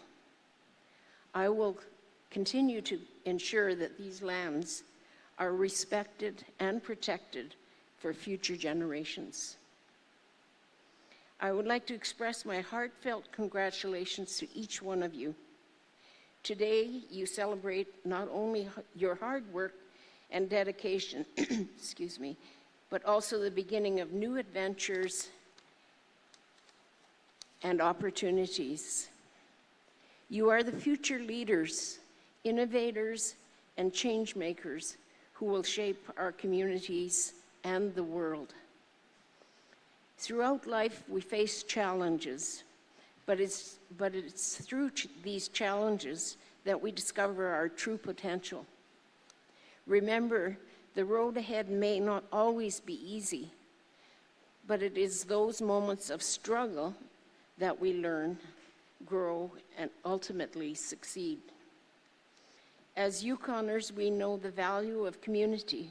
I will continue to ensure that these lands are respected and protected for future generations. I would like to express my heartfelt congratulations to each one of you. Today, you celebrate not only your hard work and dedication, excuse me, but also the beginning of new adventures and opportunities. You are the future leaders, innovators, and change makers who will shape our communities and the world. Throughout life, we face challenges, but it's through these challenges that we discover our true potential. Remember, the road ahead may not always be easy, but it is those moments of struggle that we learn, grow, and ultimately succeed. As Yukoners, we know the value of community.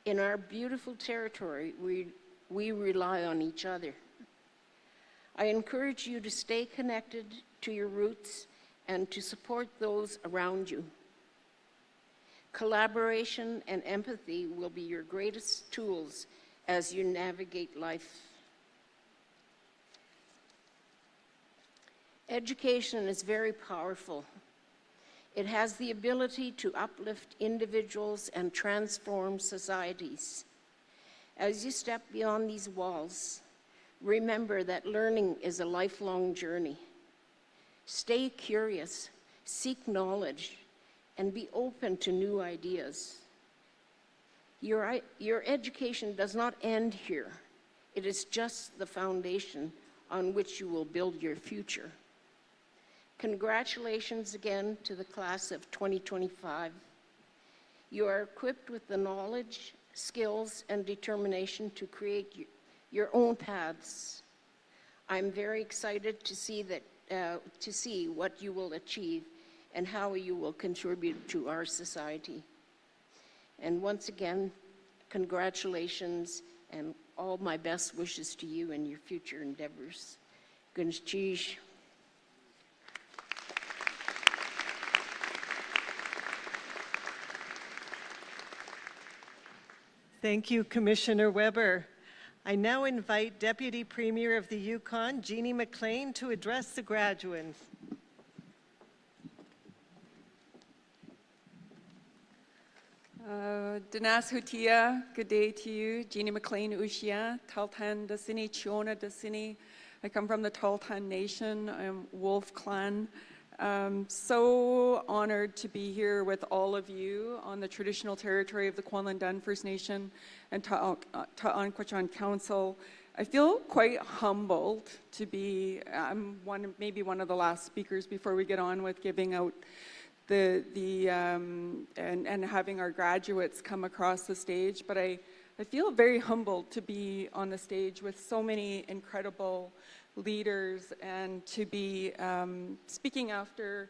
In our beautiful territory, we rely on each other. I encourage you to stay connected to your roots and to support those around you. Collaboration and empathy will be your greatest tools as you navigate life. Education is very powerful. It has the ability to uplift individuals and transform societies. As you step beyond these walls, remember that learning is a lifelong journey. Stay curious, seek knowledge, and be open to new ideas. Your education does not end here. It is just the foundation on which you will build your future. Congratulations again to the class of 2025. You are equipped with the knowledge, skills, and determination to create your own paths. I'm very excited to see what you will achieve and how you will contribute to our society. And once again, congratulations and all my best wishes to you and your future endeavors. Gunshchish. Thank you, Commissioner Weber. I now invite Deputy Premier of the Yukon, Jeannie McLean, to address the graduates. Dinas Hutia, good day to you. Jeannie McLean Ushia, Taltan Dasini, Chiona Dasini. I come from the Taltan Nation. I'm Wolf Clan. So honored to be here with all of you on the traditional territory of the Kwanlin First Nation and Ta'anquechan Council. I feel quite humbled to be, I'm maybe one of the last speakers before we get on with giving out and having our graduates come across the stage, but I feel very humbled to be on the stage with so many incredible leaders and to be speaking after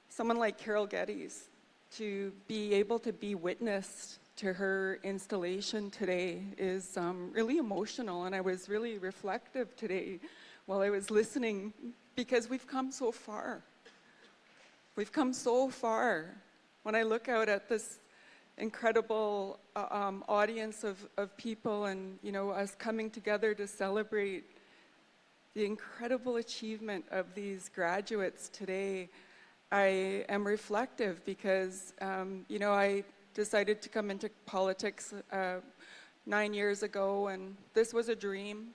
someone like Carol Geddes, to be able to be witness to her installation today is really emotional, and I was really reflective today while I was listening because we've come so far. We've come so far. When I look out at this incredible audience of people and, you know, us coming together to celebrate the incredible achievement of these graduates today, I am reflective because, you know, I decided to come into politics 9 years ago, and this was a dream.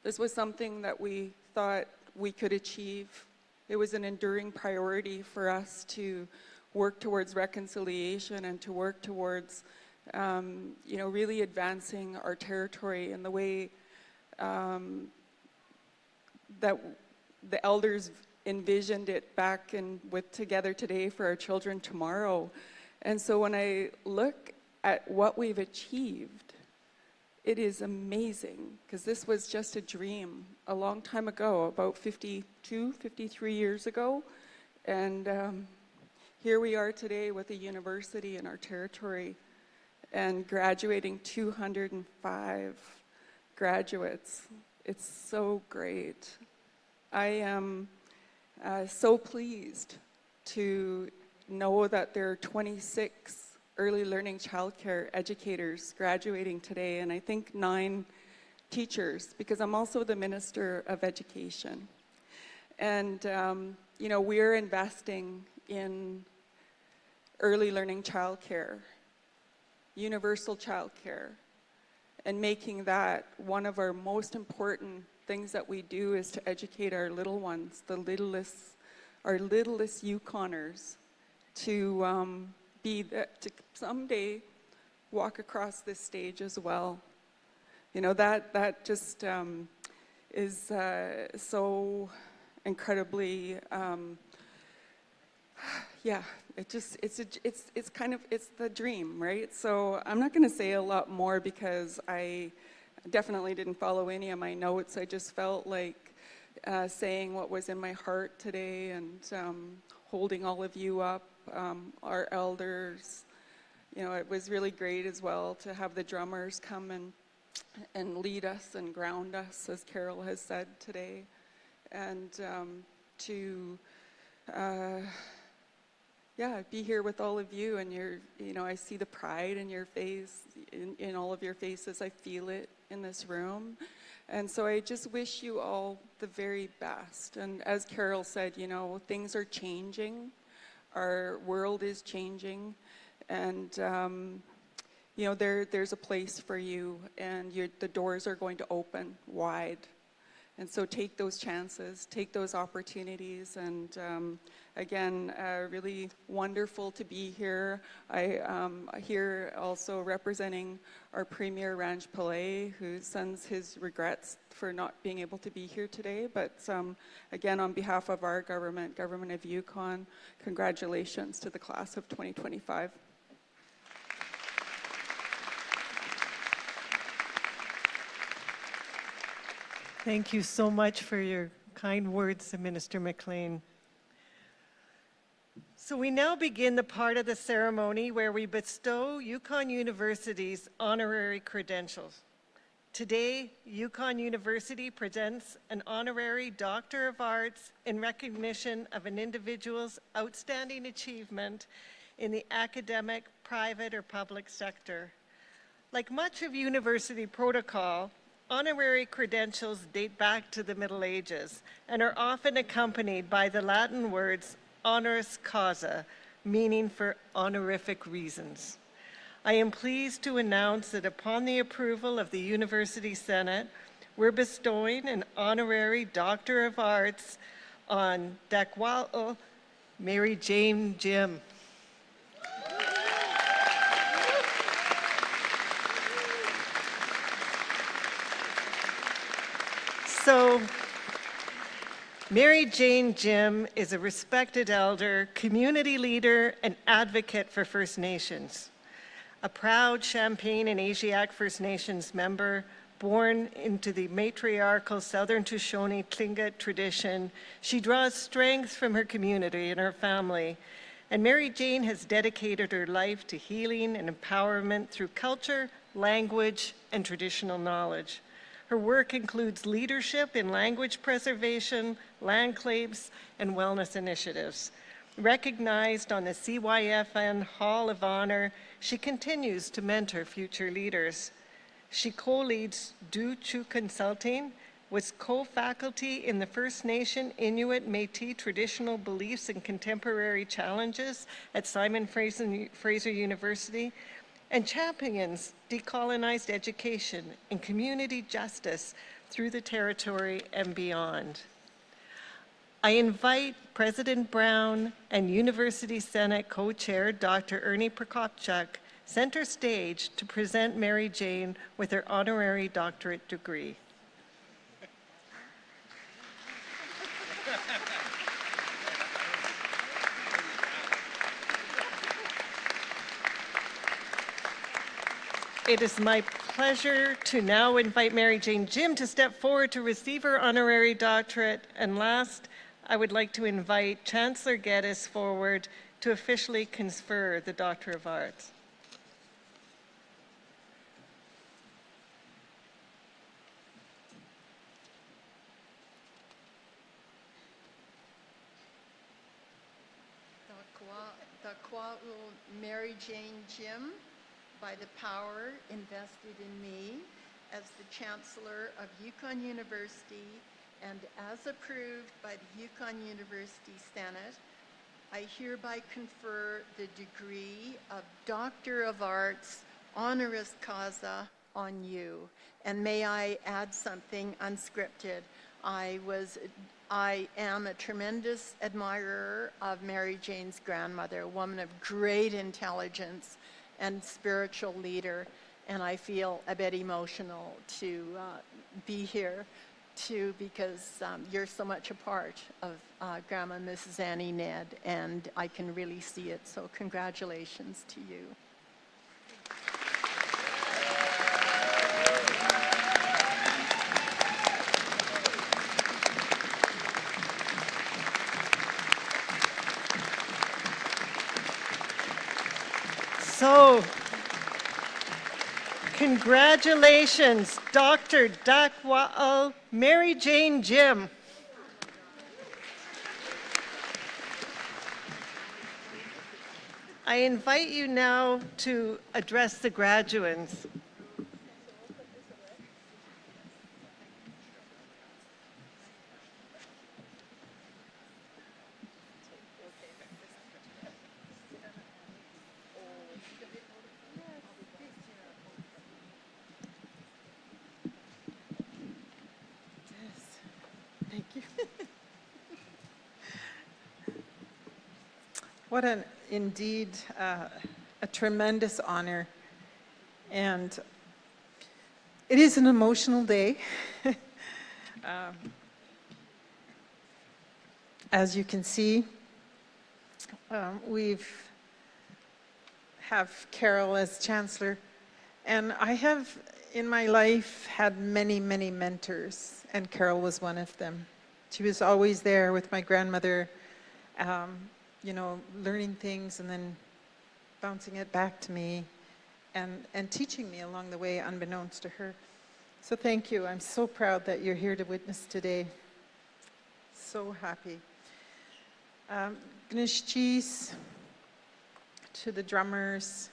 This was something that we thought we could achieve. It was an enduring priority for us to work towards reconciliation and to work towards, you know, really advancing our territory in the way that the elders envisioned it back in with Together Today for Our Children Tomorrow. And so when I look at what we've achieved, it is amazing, because this was just a dream a long time ago, about 52, 53 years ago. And here we are today with a university in our territory and graduating 205 graduates. It's so great. I am So pleased to know that there are 26 early learning childcare educators graduating today, and I think 9 teachers, because I'm also the Minister of Education. And, you know, we're investing in early learning childcare, universal childcare, and making that one of our most important things that we do is to educate our little ones, our littlest Yukoners, to to someday walk across this stage as well. You know, that just is so incredibly, yeah, it's kind of, it's the dream, right? So I'm not gonna say a lot more because I definitely didn't follow any of my notes. I just felt like saying what was in my heart today and holding all of you up, our elders. You know, it was really great as well to have the drummers come and lead us and ground us, as Carol has said today, and yeah, be here with all of you. And you know, I see the pride in your face, in all of your faces. I feel it in this room. And so I just wish you all the very best. And as Carol said, you know, things are changing. Our world is changing. And, you know, there's a place for you, and the doors are going to open wide. And so take those chances, take those opportunities, and again, really wonderful to be here. I'm here also representing our Premier Ranj Pillay, who sends his regrets for not being able to be here today. But again, on behalf of our government of Yukon, congratulations to the class of 2025. Thank you so much for your kind words, Minister McLean. So we now begin the part of the ceremony where we bestow Yukon University's honorary credentials. Today, Yukon University presents an honorary Doctor of Arts in recognition of an individual's outstanding achievement in the academic, private, or public sector. Like much of university protocol, honorary credentials date back to the Middle Ages and are often accompanied by the Latin words honoris causa, meaning for honorific reasons. I am pleased to announce that upon the approval of the University Senate, we're bestowing an honorary Doctor of Arts on Dakwal Mary Jane Jim. So, Mary Jane Jim is a respected elder, community leader, and advocate for First Nations. A proud Champagne and Asiatic First Nations member, born into the matriarchal Southern Tushone Tlingit tradition, she draws strength from her community and her family. And Mary Jane has dedicated her life to healing and empowerment through culture, language, and traditional knowledge. Her work includes leadership in language preservation, land claims, and wellness initiatives. Recognized on the CYFN Hall of Honor, she continues to mentor future leaders. She co-leads Do Chu Consulting, was co-faculty in the First Nation Inuit Métis Traditional Beliefs and Contemporary Challenges at Simon Fraser University, and champions decolonized education and community justice through the territory and beyond. I invite President Brown and University Senate co-chair Dr. Ernie Prokopchuk center stage to present Mary Jane with her honorary doctorate degree. It is my pleasure to now invite Mary Jane Jim to step forward to receive her honorary doctorate. And last, I would like to invite Chancellor Geddes forward to officially confer the Doctor of Arts. Dakwa'u Mary Jane Jim, by the power invested in me as the Chancellor of Yukon University and as approved by the Yukon University Senate, I hereby confer the degree of Doctor of Arts honoris causa on you. And may I add something unscripted? I am a tremendous admirer of Mary Jane's grandmother, a woman of great intelligence and spiritual leader, and I feel a bit emotional to be here too, because you're so much a part of Grandma Mrs. Annie Ned, and I can really see it, so congratulations to you. So, congratulations, Dr. Dakwa'u Mary Jane Jim. I invite you now to address the graduates. Thank you. What an indeed a tremendous honor, and it is an emotional day. As you can see, we've have Carol as Chancellor, and I have in my life had many, many mentors, and Carol was one of them. She was always there with my grandmother, you know, learning things and then bouncing it back to me and teaching me along the way, unbeknownst to her. So thank you. I'm so proud that you're here to witness today. So happy. Gnishchis, to the drummers,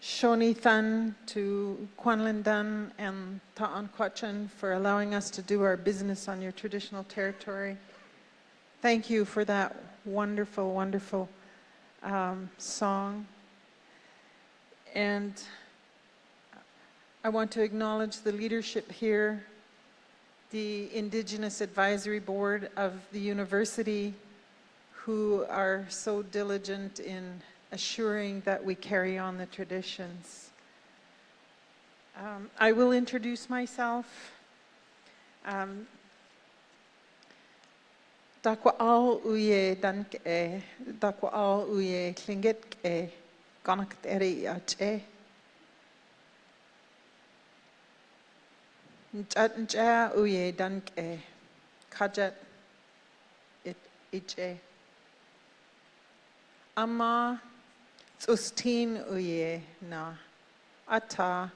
Shoni Thun, to Kwanlin Dun and Ta'an Kwachan for allowing us to do our business on your traditional territory. Thank you for that wonderful, wonderful song. And I want to acknowledge the leadership here, the Indigenous Advisory Board of the university, who are so diligent in assuring that we carry on the traditions. I will introduce myself. Dakwa'u uye danke, dakwa'u uye klingitke, gonakteri ache. Ncha uye danke, kajat it iche. Ama Ustin uye na, ata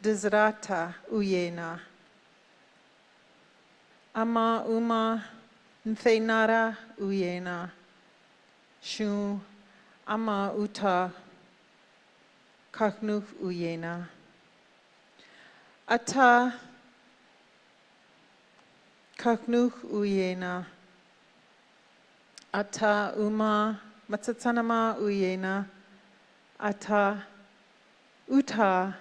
dizrata uye na. Ama uma nfeinara uye na, shu ama uta kaknuk uye na. Ata kaknuk uye na, ata uma matsatsanama uye na. Ata uta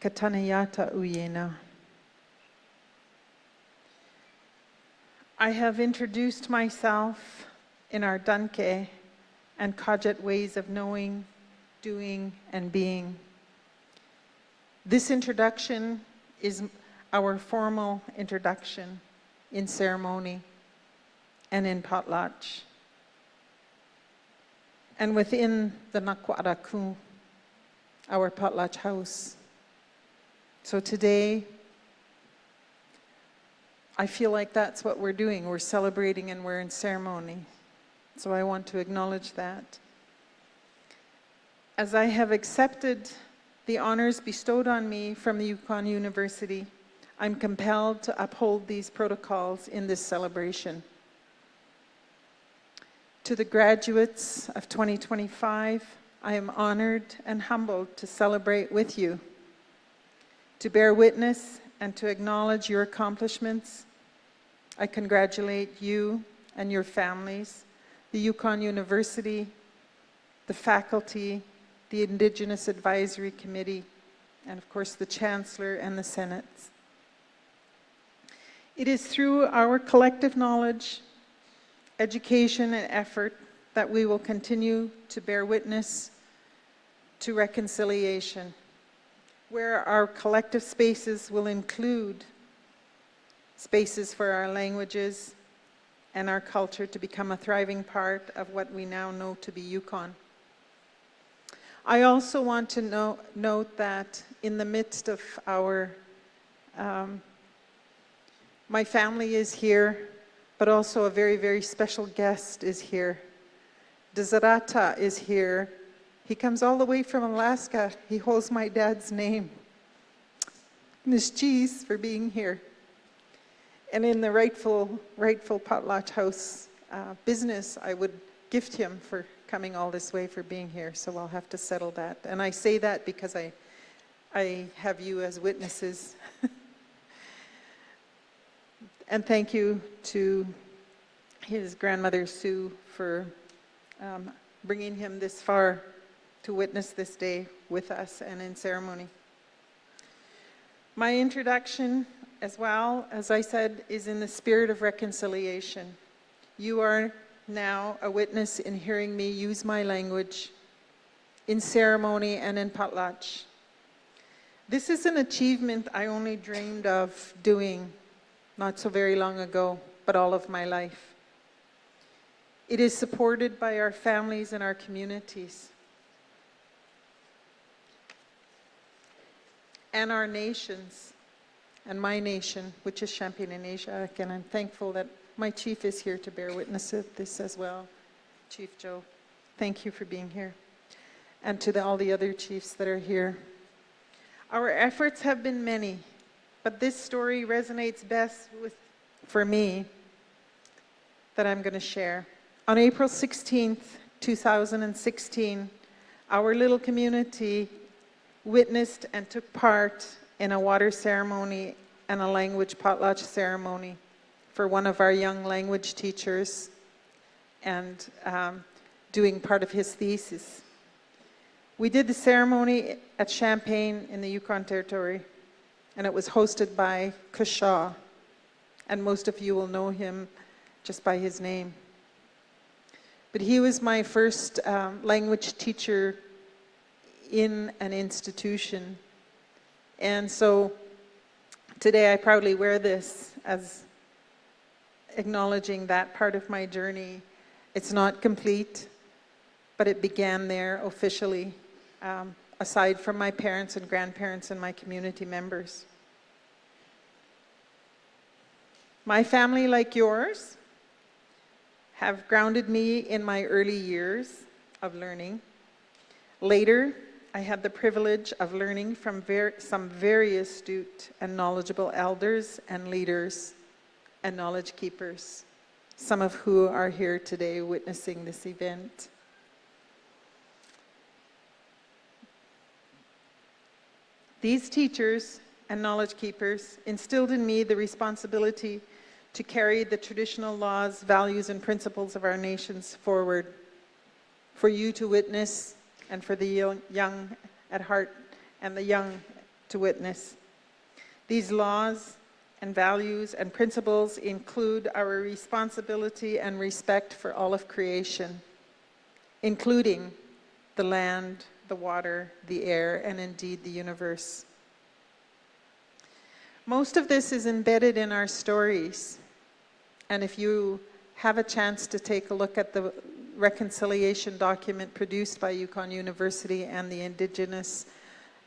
katanayata uyena. I have introduced myself in our Danke and Kajet ways of knowing, doing, and being. This introduction is our formal introduction in ceremony and in potlatch, and within the Nakwaraku, our potlatch house. So today, I feel like that's what we're doing. We're celebrating and we're in ceremony. So I want to acknowledge that. As I have accepted the honors bestowed on me from the Yukon University, I'm compelled to uphold these protocols in this celebration. To the graduates of 2025, I am honored and humbled to celebrate with you, to bear witness and to acknowledge your accomplishments. I congratulate you and your families, the Yukon University, the faculty, the Indigenous Advisory Committee, and of course the Chancellor and the Senate. It is through our collective knowledge, education, and effort that we will continue to bear witness to reconciliation, where our collective spaces will include spaces for our languages and our culture to become a thriving part of what we now know to be Yukon. I also want to note that in the midst of our, my family is here, but also a very, very special guest is here. Desirata is here. He comes all the way from Alaska. He holds my dad's name. Ms. Cheese for being here. And in the rightful Potlatch House business, I would gift him for coming all this way, for being here, so I'll have to settle that. And I say that because I have you as witnesses. And thank you to his grandmother, Sue, for bringing him this far to witness this day with us and in ceremony. My introduction, as well, as I said, is in the spirit of reconciliation. You are now a witness in hearing me use my language in ceremony and in potlatch. This is an achievement I only dreamed of doing not so very long ago, but all of my life. It is supported by our families and our communities and our nations, and my nation, which is Champagne-Anishinaabe, and I'm thankful that my chief is here to bear witness of this as well. Chief Joe, thank you for being here. And to all the other chiefs that are here. Our efforts have been many, but this story resonates best for me, that I'm going to share. On April 16th, 2016, our little community witnessed and took part in a water ceremony and a language potlatch ceremony for one of our young language teachers, and doing part of his thesis. We did the ceremony at Champagne in the Yukon Territory, and it was hosted by Kushaw, and most of you will know him just by his name. But he was my first language teacher in an institution, and so today I proudly wear this as acknowledging that part of my journey. It's not complete, but it began there officially, aside from my parents and grandparents and my community members. My family, like yours, have grounded me in my early years of learning. Later, I had the privilege of learning from some very astute and knowledgeable elders and leaders and knowledge keepers, some of who are here today witnessing this event. These teachers and knowledge keepers instilled in me the responsibility to carry the traditional laws, values, and principles of our nations forward, for you to witness and for the young at heart and the young to witness. These laws and values and principles include our responsibility and respect for all of creation, including the land, the water, the air, and indeed the universe. Most of this is embedded in our stories, and if you have a chance to take a look at the reconciliation document produced by Yukon University and the Indigenous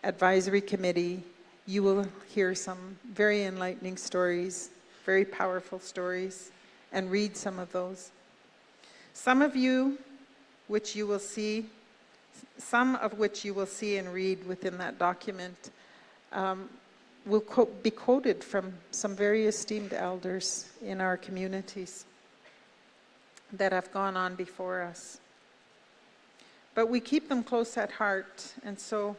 Advisory Committee, you will hear some very enlightening stories, very powerful stories, and read some of those. Some of which you will see and read within that document will be quoted from some very esteemed elders in our communities. that have gone on before us. But we keep them close at heart, and so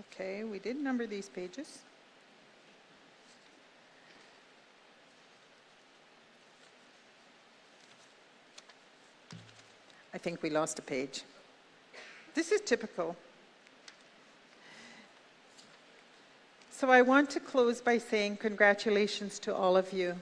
okay, we did number these pages. I think we lost a page. This is typical. So I want to close by saying congratulations to all of you.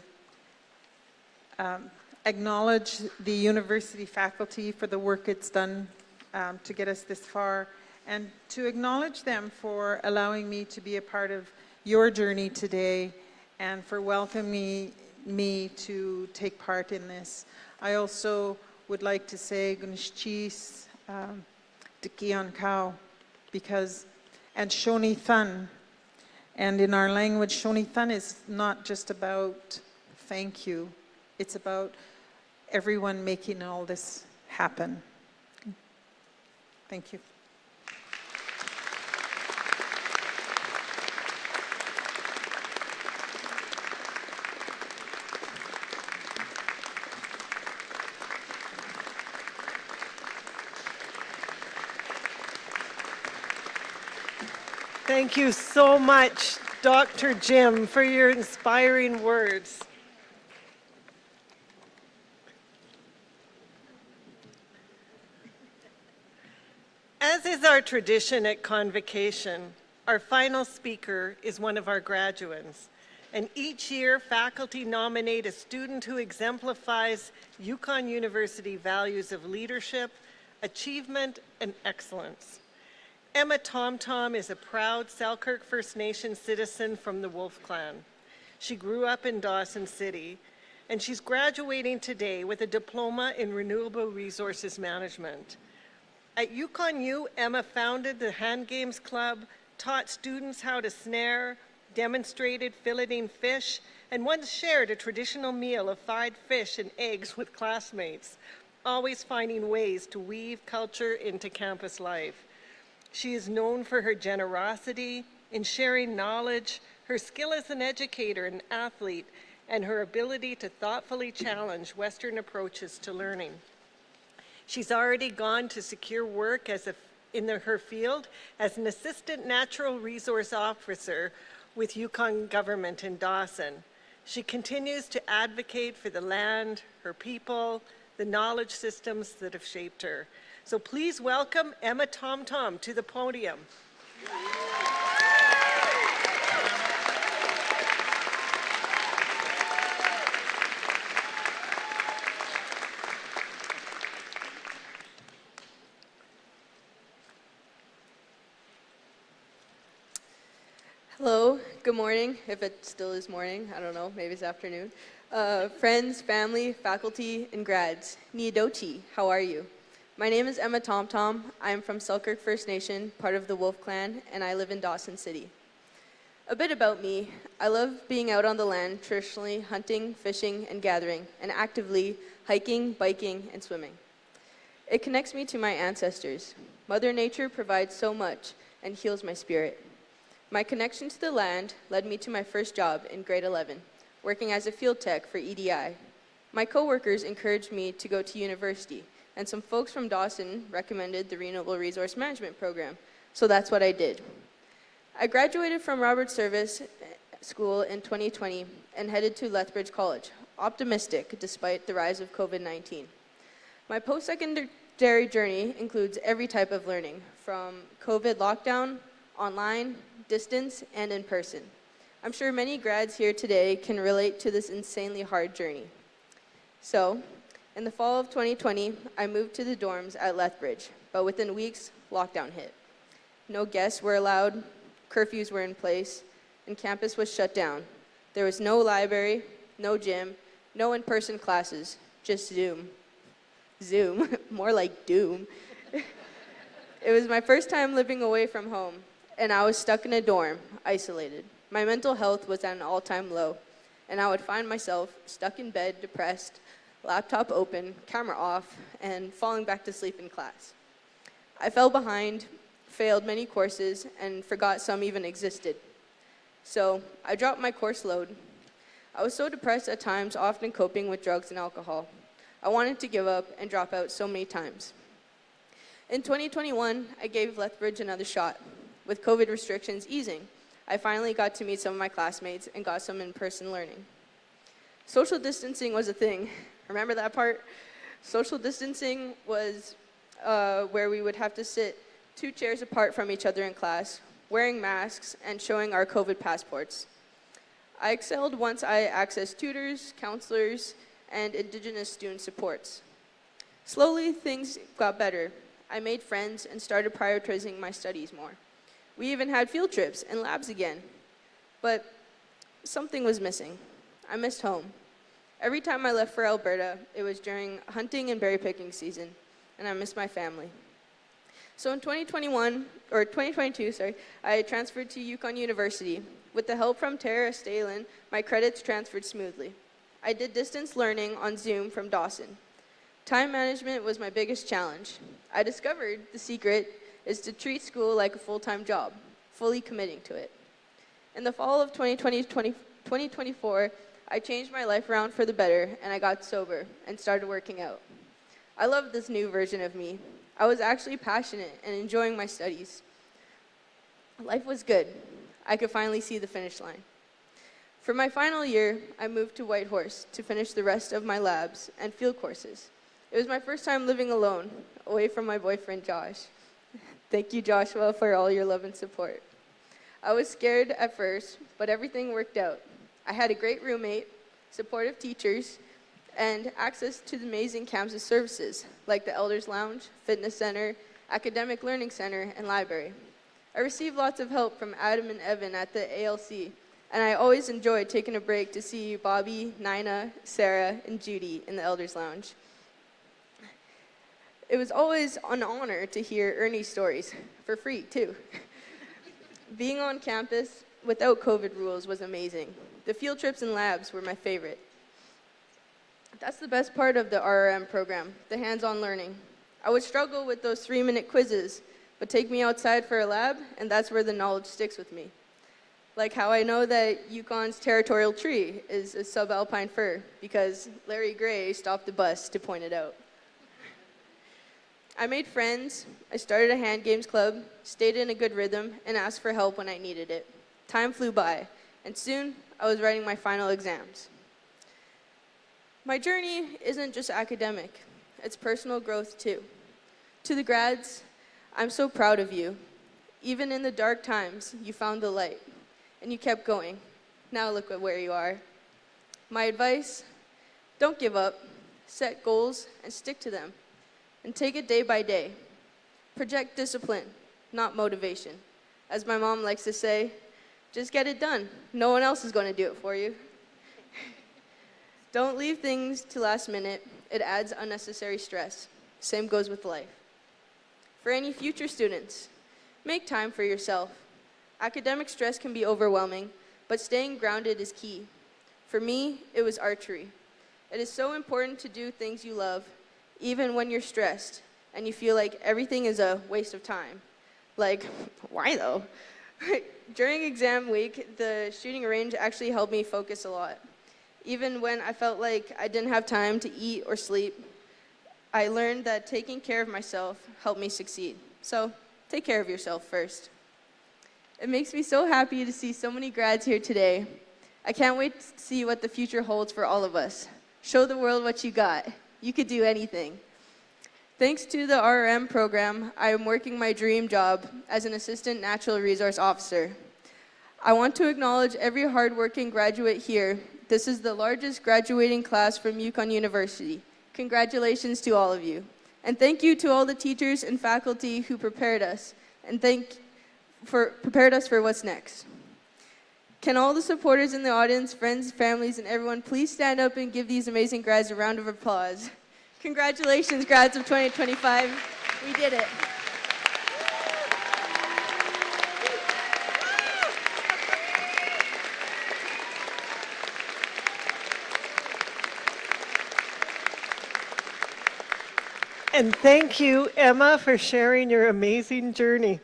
Acknowledge the university faculty for the work it's done to get us this far, and to acknowledge them for allowing me to be a part of your journey today and for welcoming me to take part in this. I also would like to say Gunishchis Dikian Kao, because, and Shoni Thun. And in our language, Shoni Thun is not just about thank you, it's about everyone making all this happen. Thank you. Thank you so much, Dr. Jim, for your inspiring words. As is our tradition at Convocation, our final speaker is one of our graduates. And each year, faculty nominate a student who exemplifies Yukon University values of leadership, achievement, and excellence. Emma Tom is a proud Selkirk First Nation citizen from the Wolf Clan. She grew up in Dawson City, and she's graduating today with a diploma in Renewable Resources Management. At Yukon U, Emma founded the Hand Games Club, taught students how to snare, demonstrated filleting fish, and once shared a traditional meal of fried fish and eggs with classmates, always finding ways to weave culture into campus life. She is known for her generosity in sharing knowledge, her skill as an educator and athlete, and her ability to thoughtfully challenge Western approaches to learning. She's already gone to secure work in her field as an assistant natural resource officer with Yukon government in Dawson. She continues to advocate for the land, her people, the knowledge systems that have shaped her. So please welcome Emma Tom to the podium. Hello, good morning, if it still is morning, I don't know, maybe it's afternoon. Friends, family, faculty, and grads, Niadoti, how are you? My name is Emma Tom. I am from Selkirk First Nation, part of the Wolf Clan, and I live in Dawson City. A bit about me, I love being out on the land, traditionally hunting, fishing, and gathering, and actively hiking, biking, and swimming. It connects me to my ancestors. Mother Nature provides so much and heals my spirit. My connection to the land led me to my first job in grade 11, working as a field tech for EDI. My coworkers encouraged me to go to university, and some folks from Dawson recommended the Renewable Resource Management program, so that's what I did. I graduated from Robert Service School in 2020 and headed to Lethbridge College, optimistic despite the rise of COVID-19. My post-secondary journey includes every type of learning, from COVID lockdown, online, distance, and in person. I'm sure many grads here today can relate to this insanely hard journey. So, in the fall of 2020, I moved to the dorms at Lethbridge, but within weeks, lockdown hit. No guests were allowed, curfews were in place, and campus was shut down. There was no library, no gym, no in-person classes, just Zoom. Zoom, more like doom. It was my first time living away from home, and I was stuck in a dorm, isolated. My mental health was at an all-time low, and I would find myself stuck in bed, depressed, laptop open, camera off, and falling back to sleep in class. I fell behind, failed many courses, and forgot some even existed. So I dropped my course load. I was so depressed at times, often coping with drugs and alcohol. I wanted to give up and drop out so many times. In 2021, I gave Lethbridge another shot. With COVID restrictions easing, I finally got to meet some of my classmates and got some in-person learning. Social distancing was a thing. Remember that part? Social distancing was where we would have to sit 2 chairs apart from each other in class, wearing masks and showing our COVID passports. I excelled once I accessed tutors, counselors, and Indigenous student supports. Slowly, things got better. I made friends and started prioritizing my studies more. We even had field trips and labs again. But something was missing. I missed home. Every time I left for Alberta, it was during hunting and berry picking season, and I missed my family. So in 2022, I transferred to Yukon University. With the help from Tara Stalin, my credits transferred smoothly. I did distance learning on Zoom from Dawson. Time management was my biggest challenge. I discovered the secret is to treat school like a full-time job, fully committing to it. In the fall of 2024, I changed my life around for the better, and I got sober and started working out. I love this new version of me. I was actually passionate and enjoying my studies. Life was good. I could finally see the finish line. For my final year, I moved to Whitehorse to finish the rest of my labs and field courses. It was my first time living alone, away from my boyfriend, Josh. Thank you, Joshua, for all your love and support. I was scared at first, but everything worked out. I had a great roommate, supportive teachers, and access to the amazing campus services, like the Elders Lounge, Fitness Center, Academic Learning Center, and Library. I received lots of help from Adam and Evan at the ALC, and I always enjoyed taking a break to see Bobby, Nina, Sarah, and Judy in the Elders Lounge. It was always an honor to hear Ernie's stories, for free too. Being on campus without COVID rules was amazing. The field trips and labs were my favorite. That's the best part of the RRM program, the hands-on learning. I would struggle with those 3-minute quizzes, but take me outside for a lab, and that's where the knowledge sticks with me. Like how I know that Yukon's territorial tree is a subalpine fir, because Larry Gray stopped the bus to point it out. I made friends, I started a hand games club, stayed in a good rhythm, and asked for help when I needed it. Time flew by, and soon I was writing my final exams. My journey isn't just academic, it's personal growth too. To the grads, I'm so proud of you. Even in the dark times, you found the light, and you kept going. Now look at where you are. My advice, don't give up, set goals, and stick to them. And take it day by day. Project discipline, not motivation. As my mom likes to say, just get it done. No one else is going to do it for you. Don't leave things to last minute. It adds unnecessary stress. Same goes with life. For any future students, make time for yourself. Academic stress can be overwhelming, but staying grounded is key. For me, it was archery. It is so important to do things you love, even when you're stressed and you feel like everything is a waste of time. Like, why though? During exam week, the shooting range actually helped me focus a lot. Even when I felt like I didn't have time to eat or sleep, I learned that taking care of myself helped me succeed. So, take care of yourself first. It makes me so happy to see so many grads here today. I can't wait to see what the future holds for all of us. Show the world what you got. You could do anything. Thanks to the RRM program, I am working my dream job as an assistant natural resource officer. I want to acknowledge every hardworking graduate here. This is the largest graduating class from Yukon University. Congratulations to all of you. And thank you to all the teachers and faculty who prepared us, and prepared us for what's next. Can all the supporters in the audience, friends, families, and everyone please stand up and give these amazing grads a round of applause. Congratulations, grads of 2025. We did it. And thank you, Emma, for sharing your amazing journey.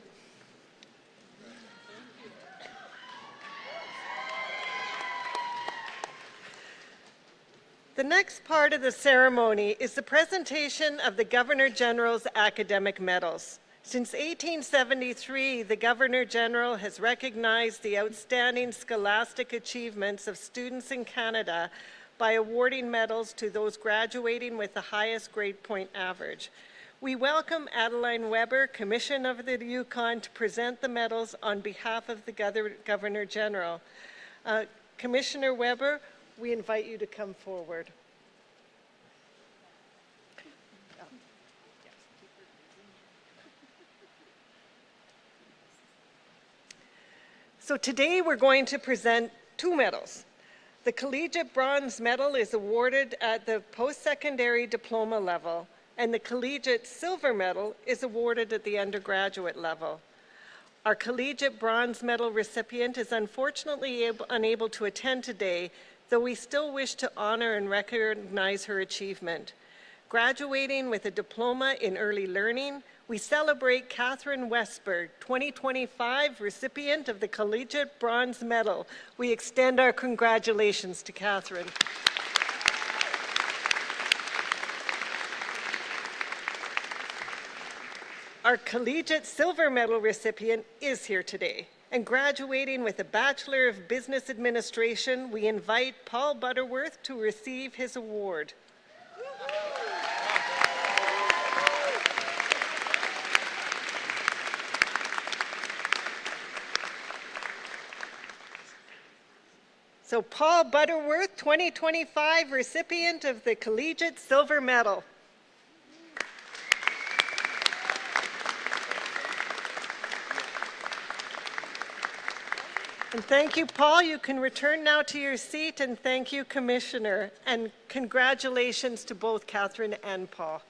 The next part of the ceremony is the presentation of the Governor General's academic medals. Since 1873, the Governor General has recognized the outstanding scholastic achievements of students in Canada by awarding medals to those graduating with the highest grade point average. We welcome Adeline Weber, Commissioner of the Yukon, to present the medals on behalf of the Governor General. Commissioner Weber, we invite you to come forward. So today we're going to present two medals. The Collegiate Bronze Medal is awarded at the post-secondary diploma level, and the Collegiate Silver Medal is awarded at the undergraduate level. Our Collegiate Bronze Medal recipient is unfortunately unable to attend today, though we still wish to honor and recognize her achievement. Graduating with a diploma in early learning, we celebrate Catherine Westberg, 2025 recipient of the Collegiate Bronze Medal. We extend our congratulations to Catherine. Our Collegiate Silver Medal recipient is here today. And graduating with a Bachelor of Business Administration, we invite Paul Butterworth to receive his award. So Paul Butterworth, 2025 recipient of the Collegiate Silver Medal. And thank you, Paul. You can return now to your seat, and thank you, Commissioner. And congratulations to both Catherine and Paul.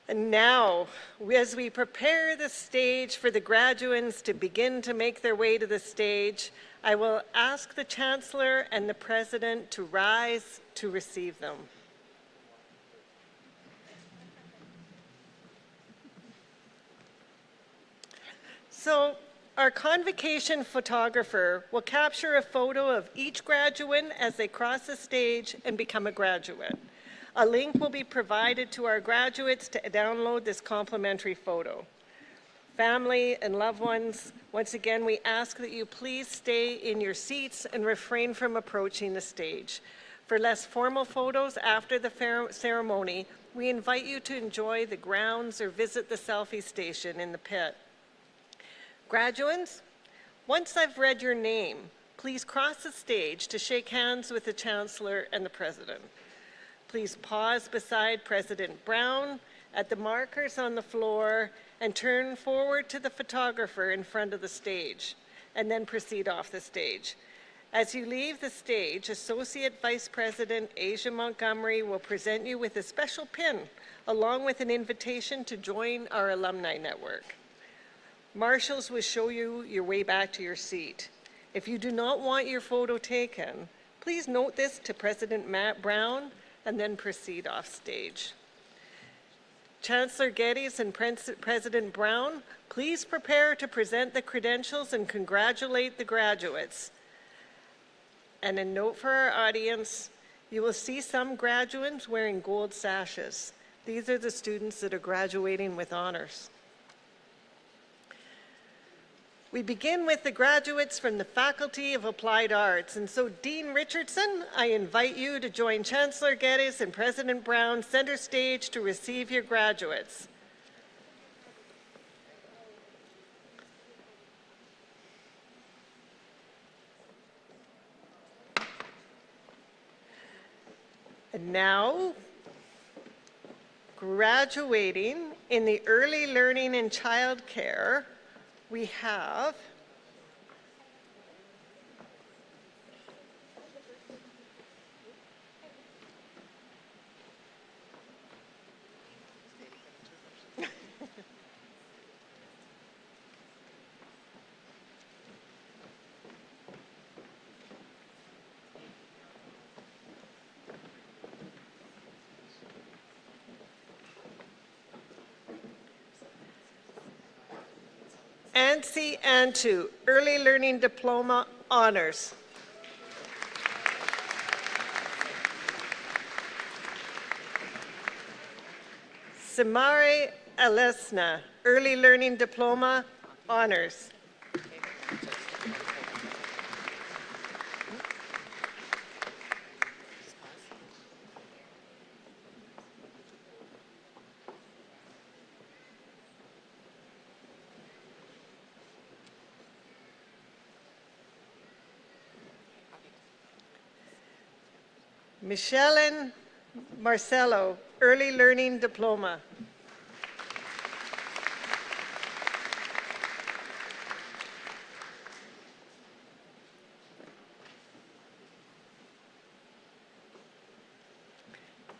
And now, as we prepare the stage for the graduates to begin to make their way to the stage, I will ask the Chancellor and the President to rise to receive them. So, our Convocation photographer will capture a photo of each graduate as they cross the stage and become a graduate. A link will be provided to our graduates to download this complimentary photo. Family and loved ones, once again, we ask that you please stay in your seats and refrain from approaching the stage. For less formal photos after the ceremony, we invite you to enjoy the grounds or visit the selfie station in the pit. Graduates, once I've read your name, please cross the stage to shake hands with the Chancellor and the President. Please pause beside President Brown at the markers on the floor and turn forward to the photographer in front of the stage, and then proceed off the stage. As you leave the stage, Associate Vice President Asia Montgomery will present you with a special pin, along with an invitation to join our alumni network. Marshals will show you your way back to your seat. If you do not want your photo taken, please note this to President Brown and then proceed off stage. Chancellor Geddes and President Brown, please prepare to present the credentials and congratulate the graduates. And a note for our audience, you will see some graduates wearing gold sashes. These are the students that are graduating with honors. We begin with the graduates from the Faculty of Applied Arts. And so, Dean Richardson, I invite you to join Chancellor Geddes and President Brown center stage to receive your graduates. And now, graduating in the early learning and childcare, we have Ansi Antu, Early Learning Diploma, Honors. Samari Alesna, Early Learning Diploma, Honors. Michelle Marcelo, Early Learning Diploma.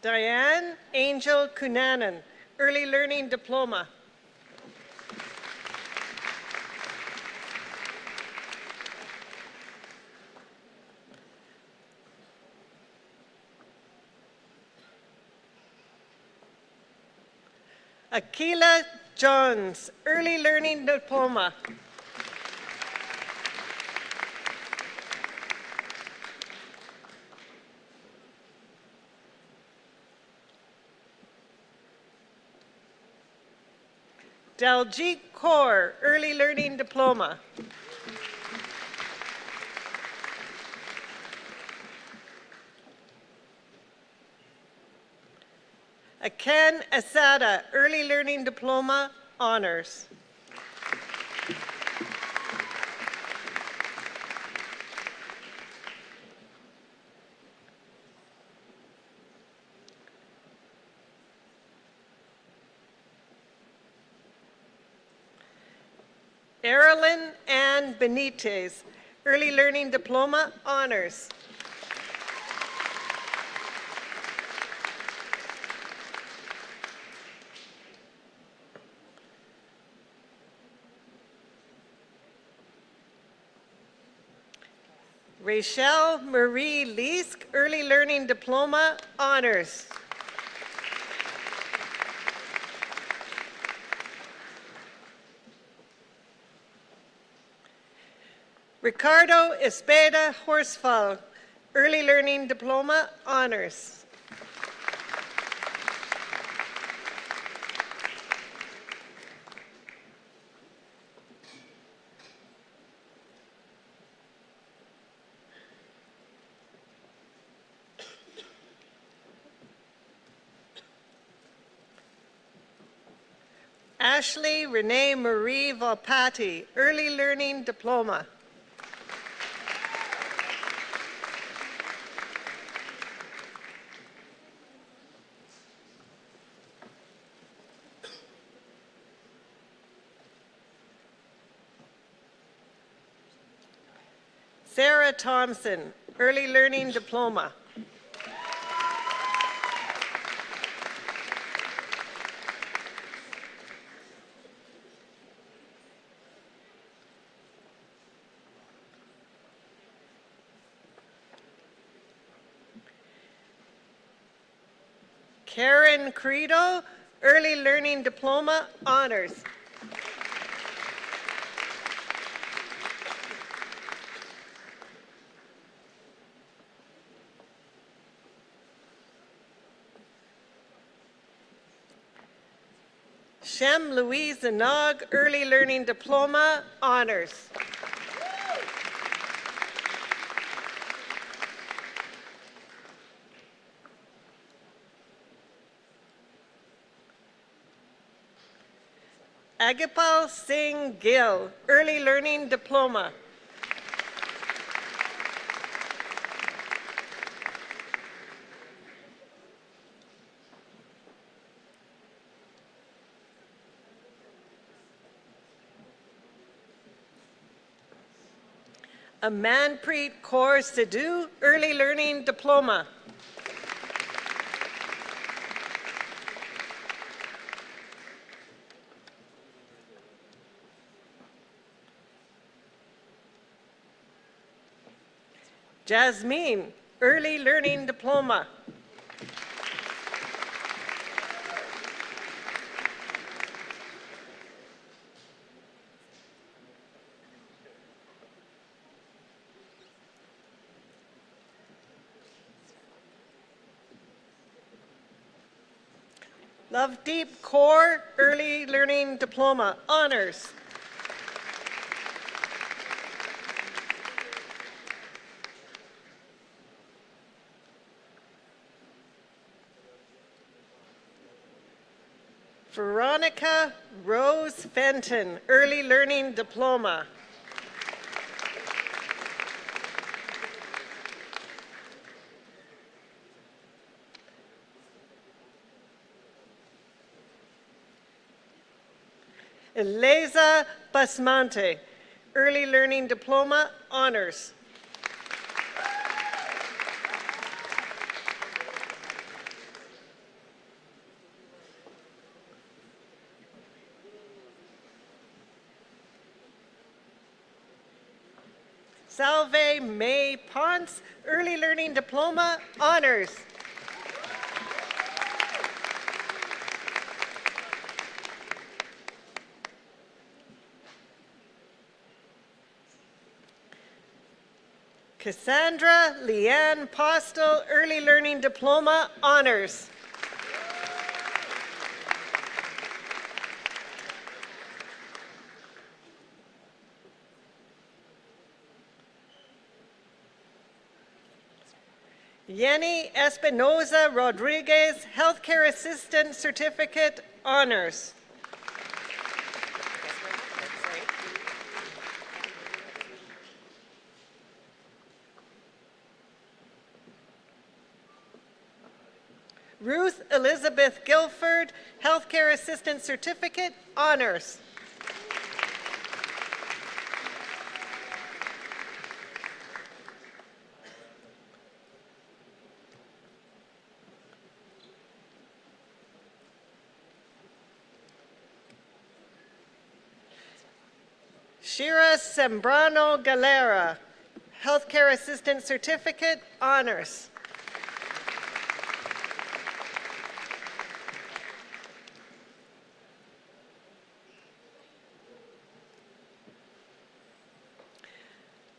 Diane Angel Cunanan, Early Learning Diploma. Akila Johns, Early Learning Diploma. Daljit Kaur, Early Learning Diploma. Akan Asada, Early Learning Diploma, Honors. Erilyn Ann Benitez, Early Learning Diploma, Honors. Rachel Marie Leisk, Early Learning Diploma, Honors. Ricardo Espeda Horsfall, Early Learning Diploma, Honors. Ashley Renee Marie Volpati, Early Learning Diploma. Sarah Thompson, Early Learning Diploma. Karen Credo, Early Learning Diploma, Honors. Shem Louise Anog, Early Learning Diploma, Honors. Agipal Singh Gill, Early Learning Diploma. Amanpreet Kaur Sidhu, Early Learning Diploma. Jasmine, Early Learning Diploma. Love Deep Core Early Learning Diploma, honors. Veronica Rose Fenton, Early Learning Diploma. Eliza Basmante, Early Learning Diploma, honors. Salve May Ponce, Early Learning Diploma, honors. Cassandra Leanne Postel, Early Learning Diploma, honors. Yenny Espinoza Rodriguez, Healthcare Assistant Certificate, honors. Ruth Elizabeth Guilford, Healthcare Assistant Certificate, honors. Shira Sembrano Galera, Healthcare Assistant Certificate, honors.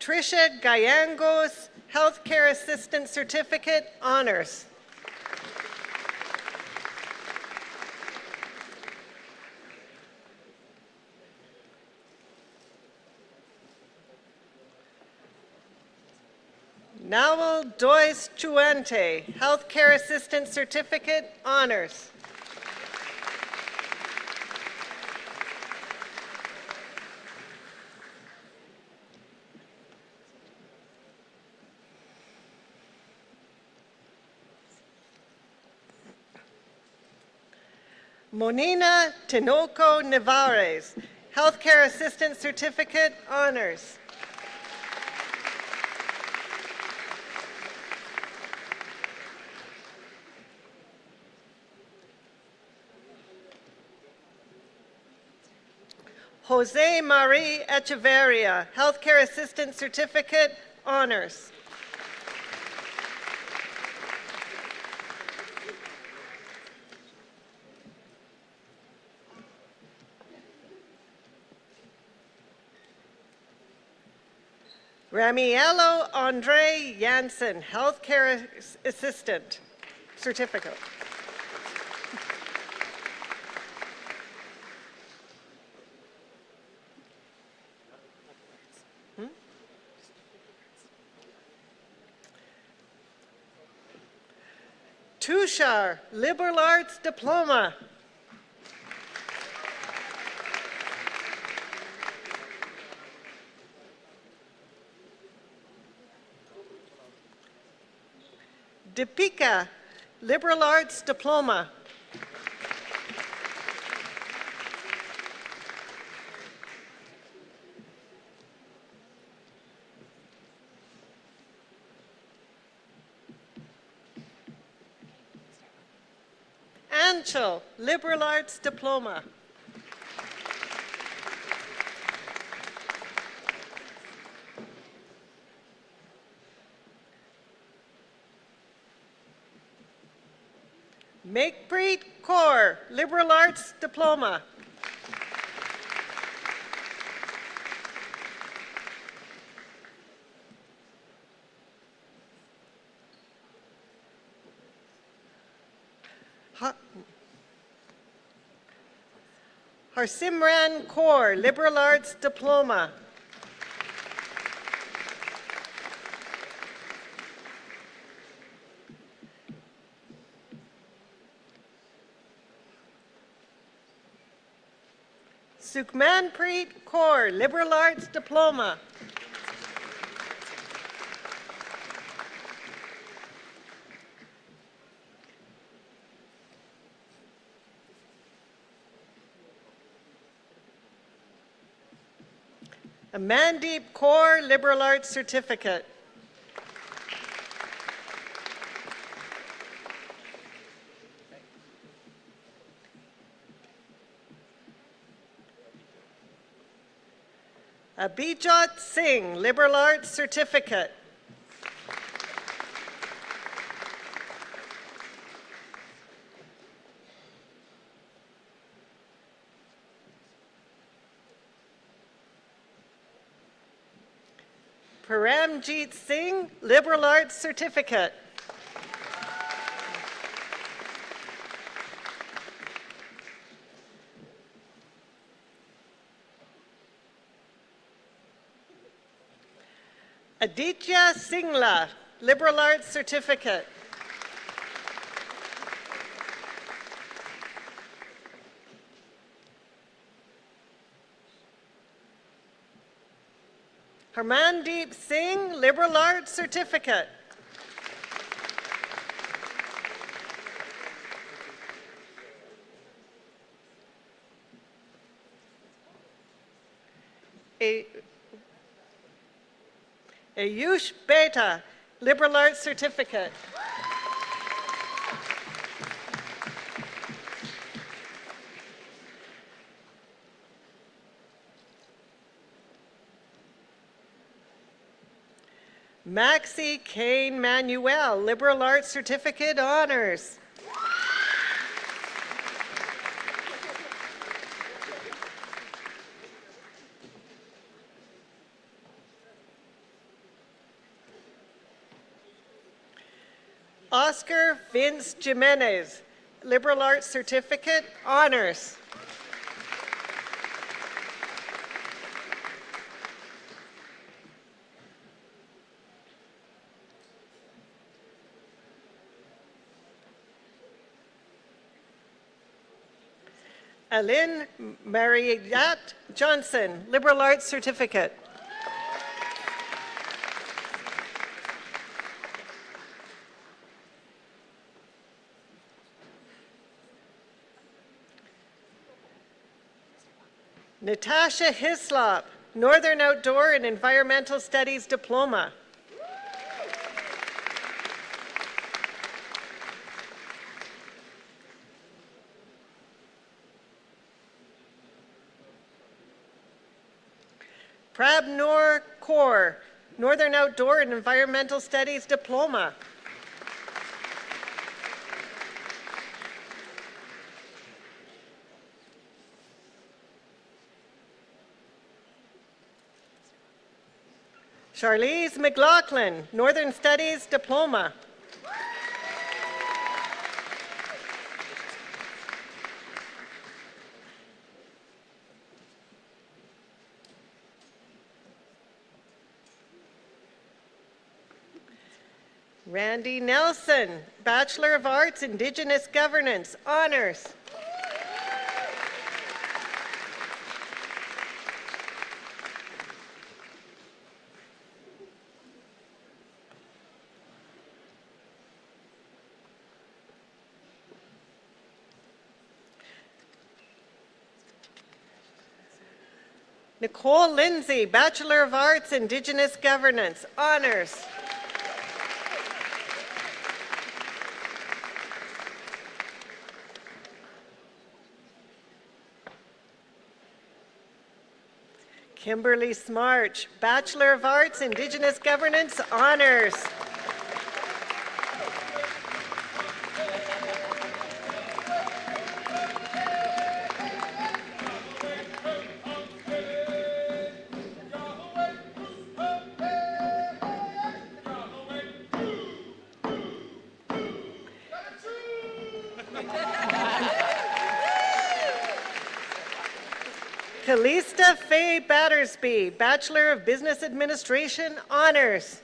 Trisha Gallangos, Healthcare Assistant Certificate, honors. Nawal Dois Chuente, Healthcare Assistant Certificate, honors. Monina Tinoco Nevares, Healthcare Assistant Certificate, honors. Jose Marie Echeverria, Healthcare Assistant Certificate, honors. Ramiello Andre Jansen, Healthcare Assistant Certificate. Tushar, Liberal Arts Diploma. Deepika, Liberal Arts Diploma. Anchal, Liberal Arts Diploma. Makepreet Kaur, Liberal Arts Diploma. Simran Kaur, Liberal Arts Diploma. Sukhmanpreet Kaur, Liberal Arts Diploma. Amandeep Kaur, Liberal Arts Certificate. Abhijot Singh, Liberal Arts Certificate. Paramjit Singh, Liberal Arts Certificate. Aditya Singla, Liberal Arts Certificate. Harmandeep Singh, Liberal Arts Certificate. Ayush Beta, Liberal Arts Certificate. Maxi Kane Manuel, Liberal Arts Certificate Honors. Oscar Vince Jimenez, Liberal Arts Certificate Honors. Aline Mariette Johnson, Liberal Arts Certificate. Natasha Hislop, Northern Outdoor and Environmental Studies Diploma. Prabnoor Kaur, Northern Outdoor and Environmental Studies Diploma. Charlize McLaughlin, Northern Studies Diploma. Randy Nelson, Bachelor of Arts, Indigenous Governance, Honors. Nicole Lindsay, Bachelor of Arts, Indigenous Governance, Honors. Kimberly Smart, Bachelor of Arts, Indigenous Governance, Honors. Calista Faye Battersby, Bachelor of Business Administration, Honors.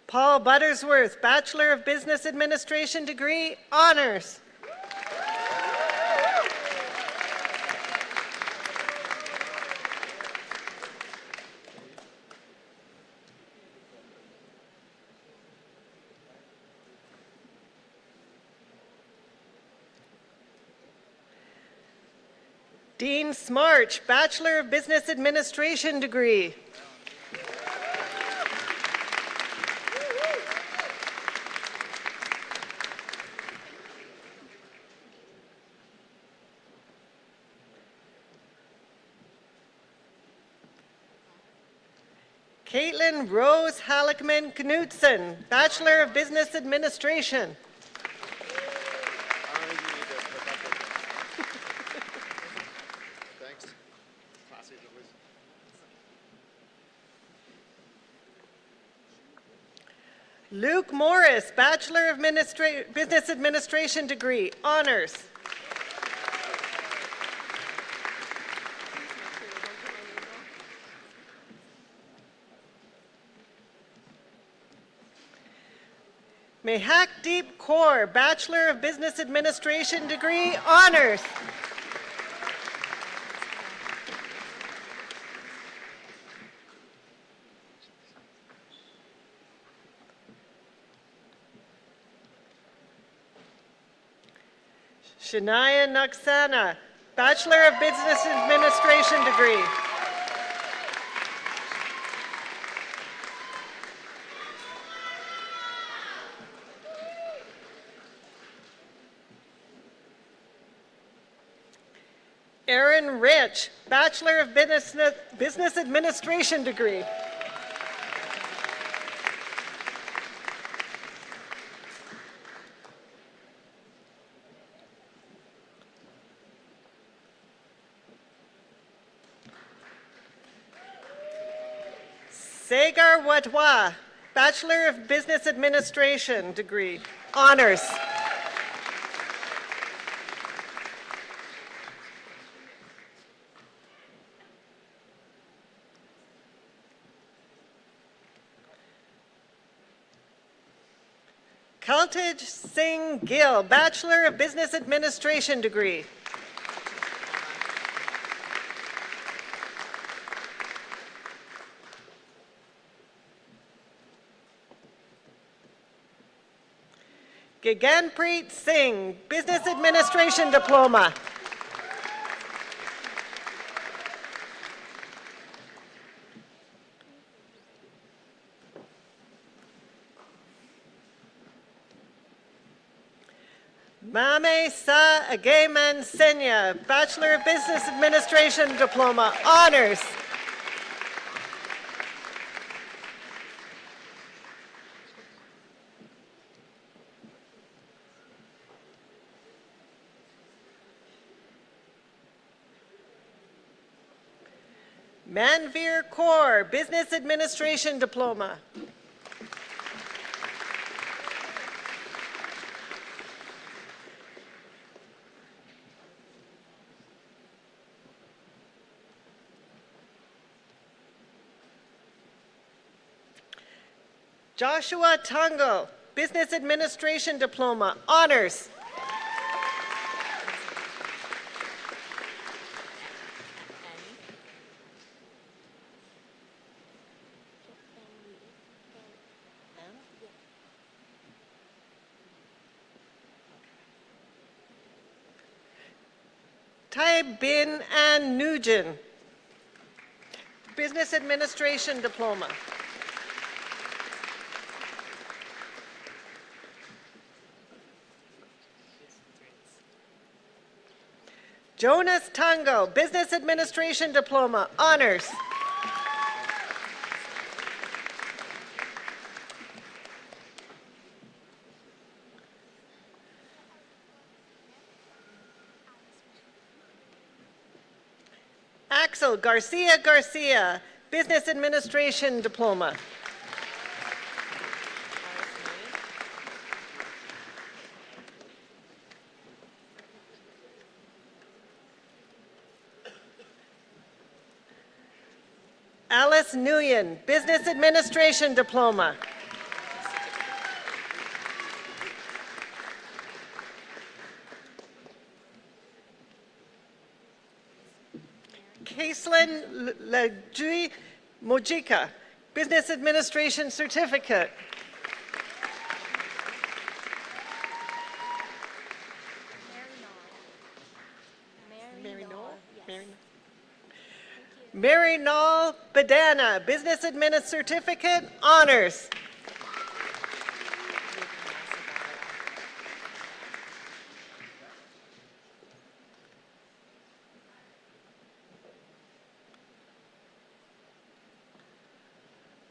Paul Buttersworth, Bachelor of Business Administration degree, Honors. Dean Smarch, Bachelor of Business Administration degree. Caitlin Rose Halleckman Knutson, Bachelor of Business Administration. Luke Morris, Bachelor of Business Administration degree, Honors. Mehak Deep Kaur, Bachelor of Business Administration degree, Honors. Shania Naksana, Bachelor of Business Administration degree. Aaron Rich, Bachelor of Business Administration degree. Sagar Watwa, Bachelor of Business Administration degree, Honors. Kaltij Singh Gill, Bachelor of Business Administration degree. Gaganpreet Singh, Business Administration diploma. Mame Sa Agayman Senya, Bachelor of Business Administration diploma, Honors. Manveer Kaur, Business Administration diploma. Joshua Tungo, Business Administration diploma, Honors. Tai Bin An Nugent, Business Administration diploma. Jonas Tango, Business Administration diploma, Honors. Axel Garcia, Business Administration diploma. Alice Nguyen, Business Administration Diploma. Caitlin Lajui Mojika, Business Administration Certificate. Mary Nall Badana, Business Admin Certificate, Honors.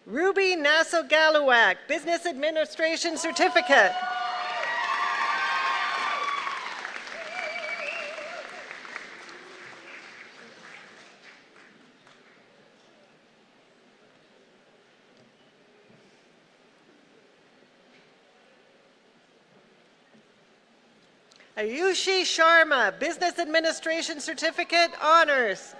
Ruby Nassau Galluak, Business Administration Certificate. Ayushi Sharma, Business Administration Certificate, Honors.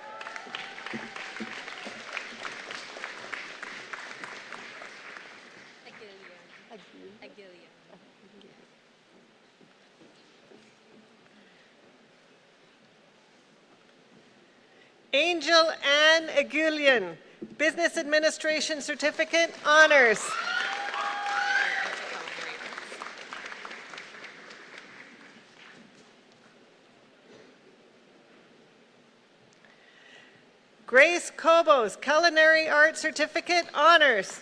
Angel Ann Aguilian, Business Administration Certificate, Honors. Grace Cobos, Culinary Arts Certificate, Honors.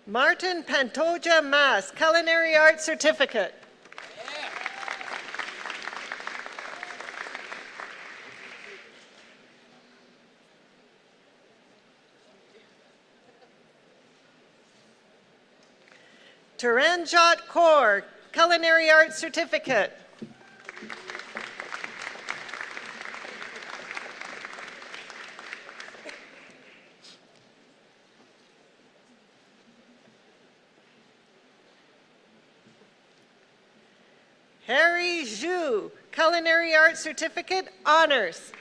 Martin Pantoja Mas, Culinary Arts Certificate. Taranjot Kaur, Culinary Arts Certificate. Harry Zhu, Culinary Arts Certificate, Honors.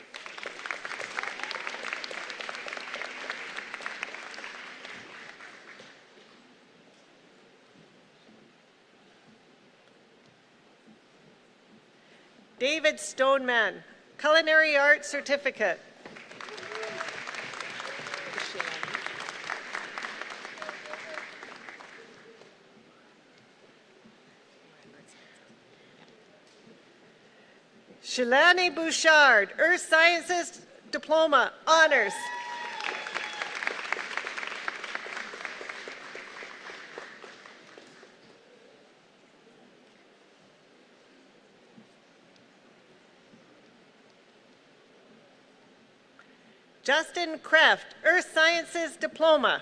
David Stoneman, Culinary Arts Certificate. Shalani Bouchard, Earth Sciences Diploma, Honors. Justin Kreft, Earth Sciences Diploma.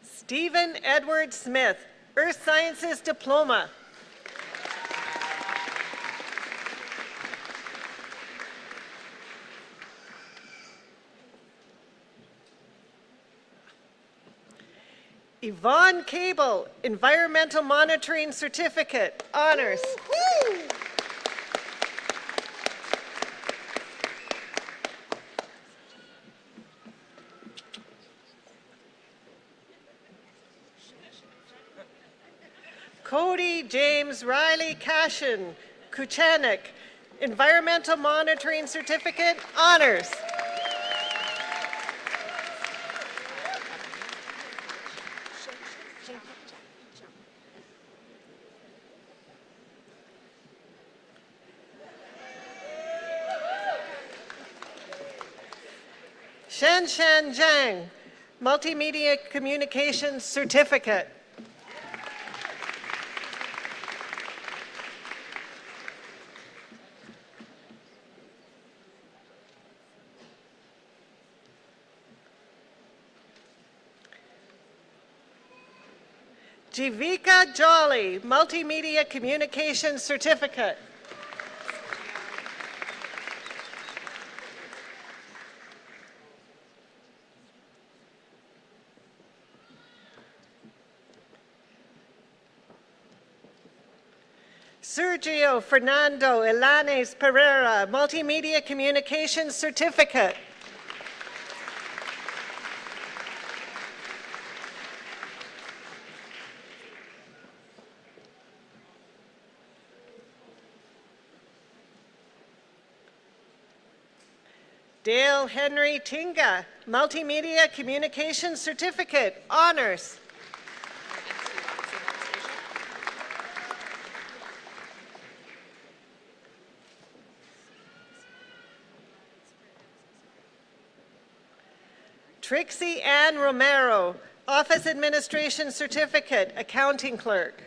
Stephen Edward Smith, Earth Sciences Diploma. Yvonne Cable, Environmental Monitoring Certificate, Honors. Cody James Riley Cashin, Kuchanik, Environmental Monitoring Certificate, Honors. Shan Shan Zhang, Multimedia Communications Certificate. Jivika Jolly, Multimedia Communication Certificate. Sergio Fernando Ilanes Pereira, Multimedia Communications Certificate. Dale Henry Tinga, Multimedia Communications Certificate, Honors. Trixie Ann Romero, Office Administration Certificate, Accounting Clerk.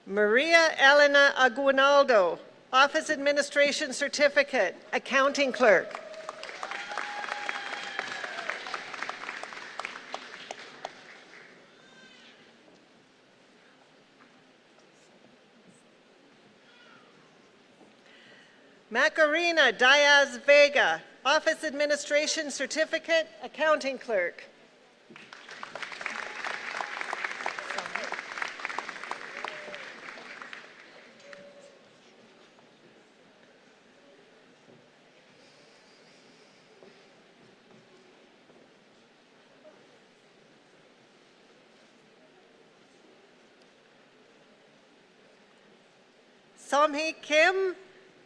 Maria Elena Aguinaldo, Office Administration Certificate, Accounting Clerk. Macarena Diaz Vega, Office Administration Certificate, Accounting Clerk. Somhee Kim,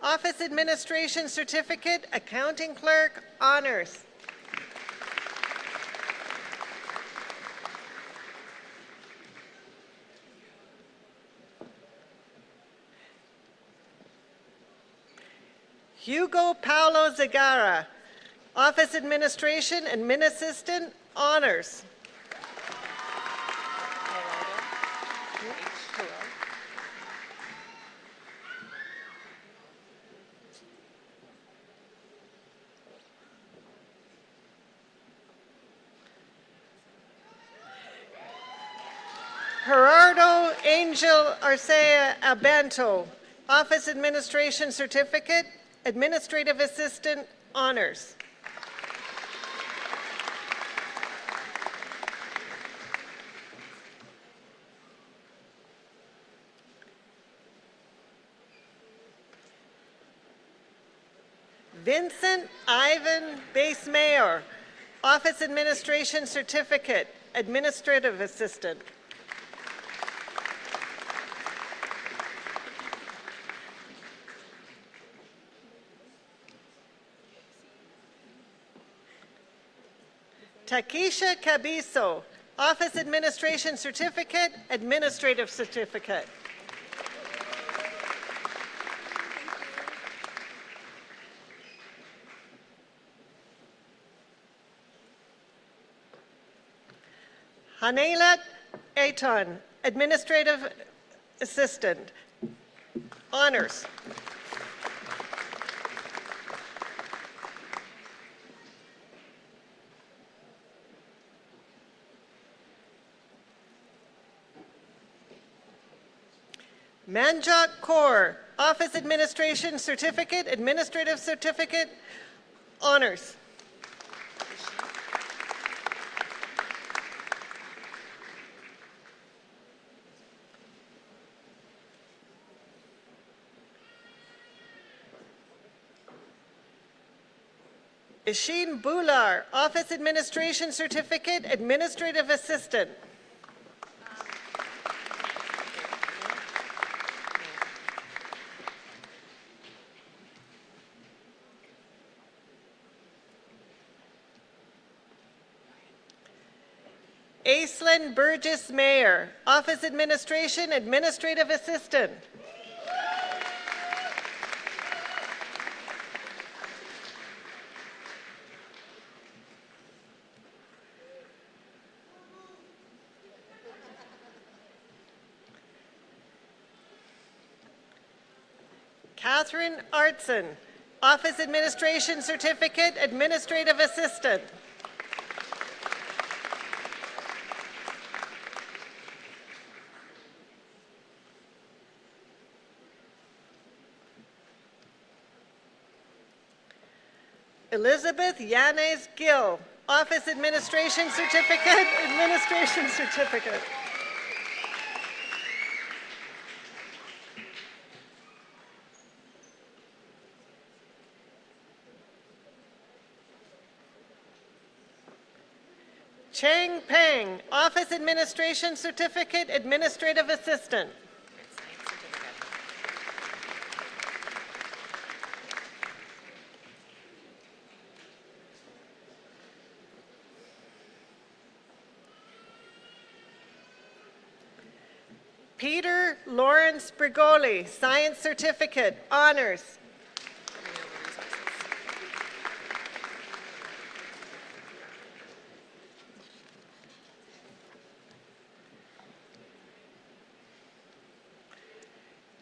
Office Administration Certificate, Accounting Clerk, Honors. Hugo Paulo Zagara, Office Administration, Admin Assistant, Honors. Gerardo Angel Arcea Abanto, Office Administration Certificate, Administrative Assistant, Honors. Vincent Ivan Base-Mayor, Office Administration Certificate, Administrative Assistant. Takesha Cabiso, Office Administration Certificate, Administrative Certificate. Hanelat Aiton, Administrative Assistant, Honors. Manjot Kaur, Office Administration Certificate, Administrative Certificate, Honors. Ishin Bular, Office Administration Certificate, Administrative Assistant. Aislinn Burgess Mayer, Office Administration, Administrative Assistant. Catherine Artson, Office Administration Certificate, Administrative Assistant. Elizabeth Yanez Gill, Office Administration Certificate, Administration Certificate. Chang Peng, Office Administration Certificate, Administrative Assistant. Peter Lawrence Brigoli, Science Certificate, Honors.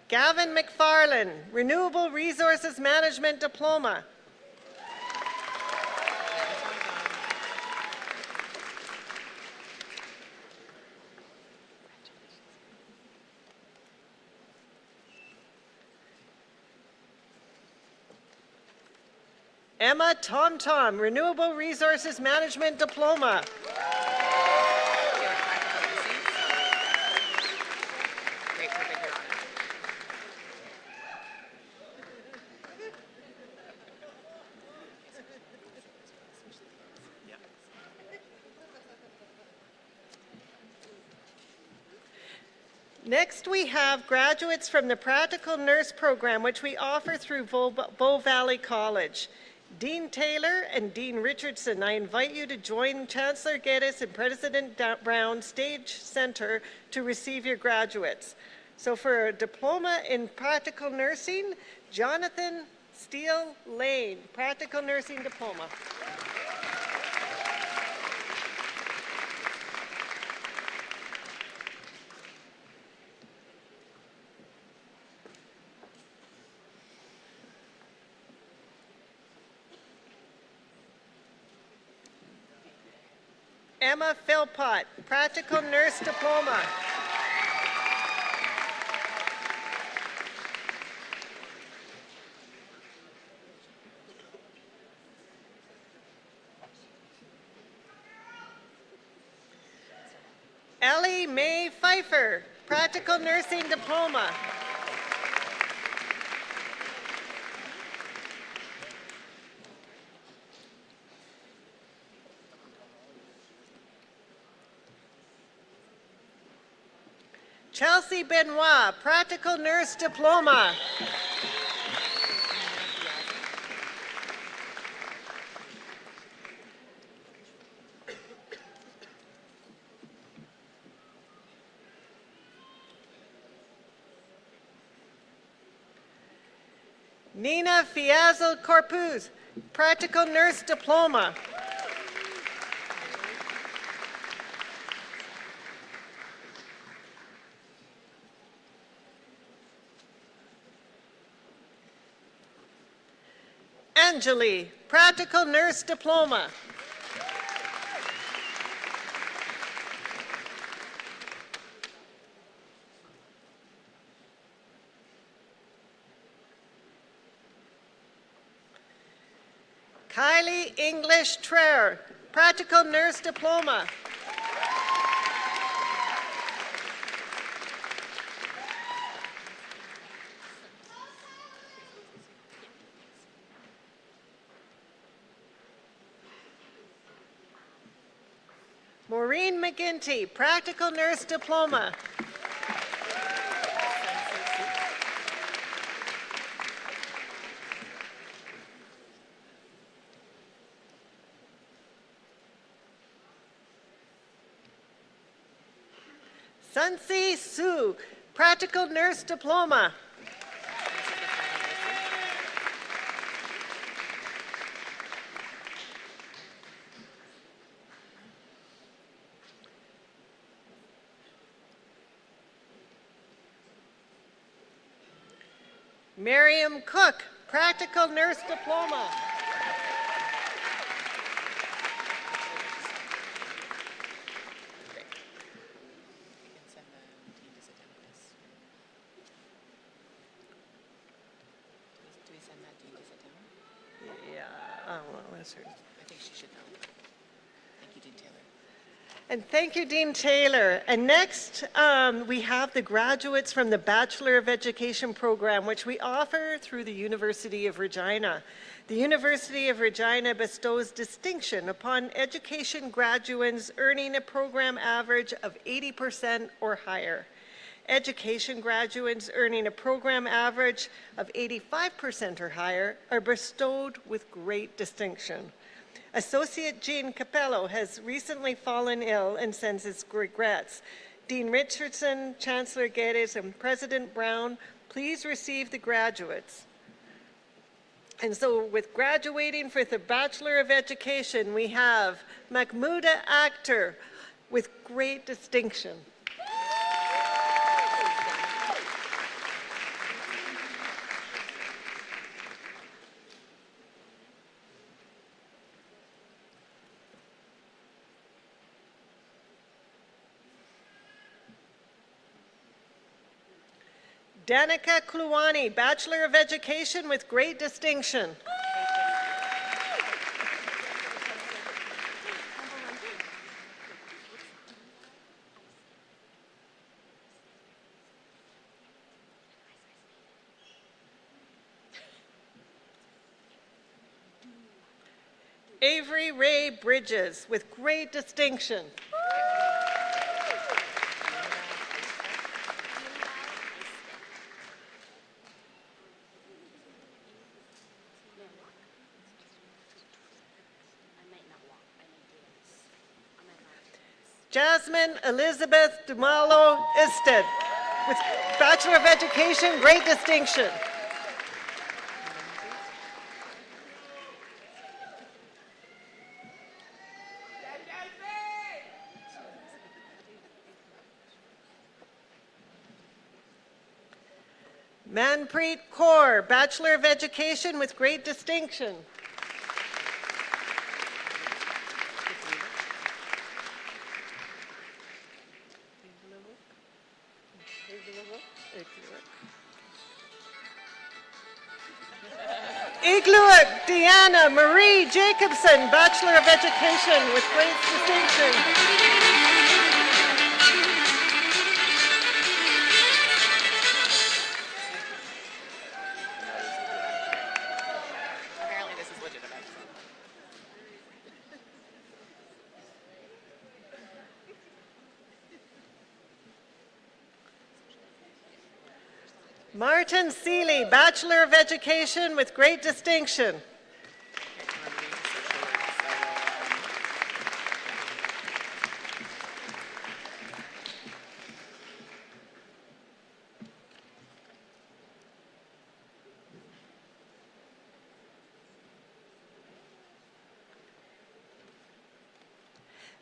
Gavin McFarlane, Renewable Resources Management Diploma. Emma Tom, Renewable Resources Management Diploma. Next, we have graduates from the Practical Nurse Program, which we offer through Bow Valley College. Dean Taylor and Dean Richardson, I invite you to join Chancellor Geddes and President Brown Stage Center to receive your graduates. So for a diploma in practical nursing, Jonathan Steele Lane, practical nursing diploma. Emma Philpott, Practical Nurse Diploma. Ellie Mae Pfeiffer, Practical Nursing Diploma. Chelsea Benoit, Practical Nurse Diploma. Nina Fiazel Corpuz, Practical Nurse Diploma. Angeli, Practical Nurse Diploma. Kylie English Traer, Practical Nurse Diploma. Maureen McGinty, Practical Nurse Diploma. Sunsi Su, Practical Nurse Diploma. Miriam Cook, Practical Nurse Diploma. Yeah, well, that's her. I think she should know. Thank you, Dean Taylor. And thank you, Dean Taylor. And next, we have the graduates from the Bachelor of Education program, which we offer through the University of Regina. The University of Regina bestows distinction upon education graduates earning a program average of 80% or higher. Education graduates earning a program average of 85% or higher are bestowed with great distinction. Associate Jean Capello has recently fallen ill and sends his regrets. Dean Richardson, Chancellor Geddes, and President Brown, please receive the graduates. And so with graduating for the Bachelor of Education, we have Mahmouda Akhtar with great distinction. Danica Kluwani, Bachelor of Education with great distinction. Avery Ray Bridges with great distinction. Jasmine Elizabeth Dumalo Isted with Bachelor of Education, great distinction. Manpreet Kaur, Bachelor of Education with great distinction. Igluik Deanna Marie Jacobson, Bachelor of Education with great distinction. Apparently this is legitimate. Martin Seeley, Bachelor of Education with great distinction.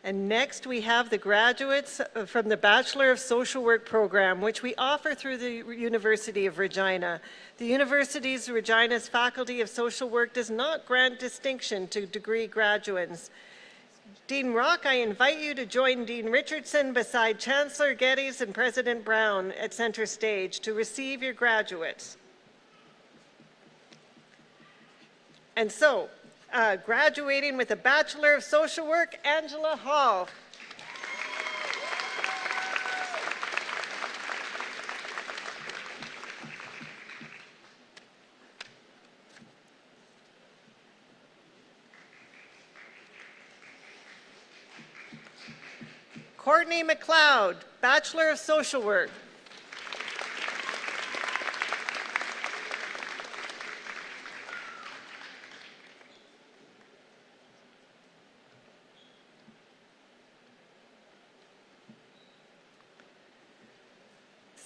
And next we have the graduates from the Bachelor of Social Work program, which we offer through the University of Regina. The University's Regina's Faculty of Social Work does not grant distinction to degree graduates. Dean Rock, I invite you to join Dean Richardson beside Chancellor Geddes and President Brown at center stage to receive your graduates. And so, graduating with a Bachelor of Social Work, Angela Hall. Courtney McLeod, Bachelor of Social Work.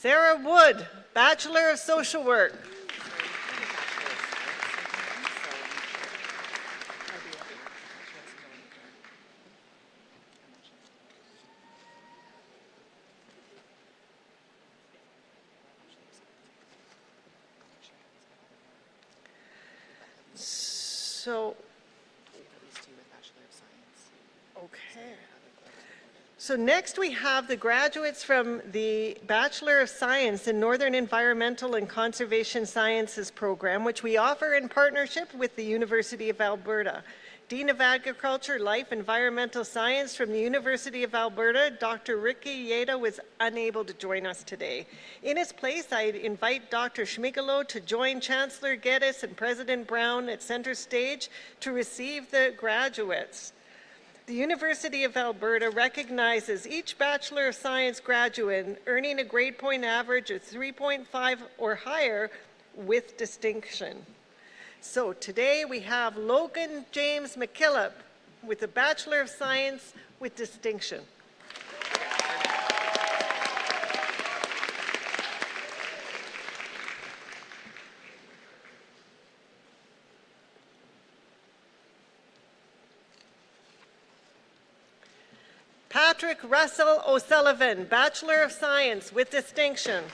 Sarah Wood, Bachelor of Social Work. So, These two with Bachelor of Science. okay. So next we have the graduates from the Bachelor of Science in Northern Environmental and Conservation Sciences program, which we offer in partnership with the University of Alberta. Dean of Agriculture, Life, Environmental Science from the University of Alberta, Dr. Ricky Yeda was unable to join us today. In his place, I invite Dr. Schmigelo to join Chancellor Geddes and President Brown at center stage to receive the graduates. The University of Alberta recognizes each Bachelor of Science graduate earning a grade point average of 3.5 or higher with distinction. So today we have Logan James McKillop with a Bachelor of Science with distinction. Patrick Russell O'Sullivan, Bachelor of Science with distinction.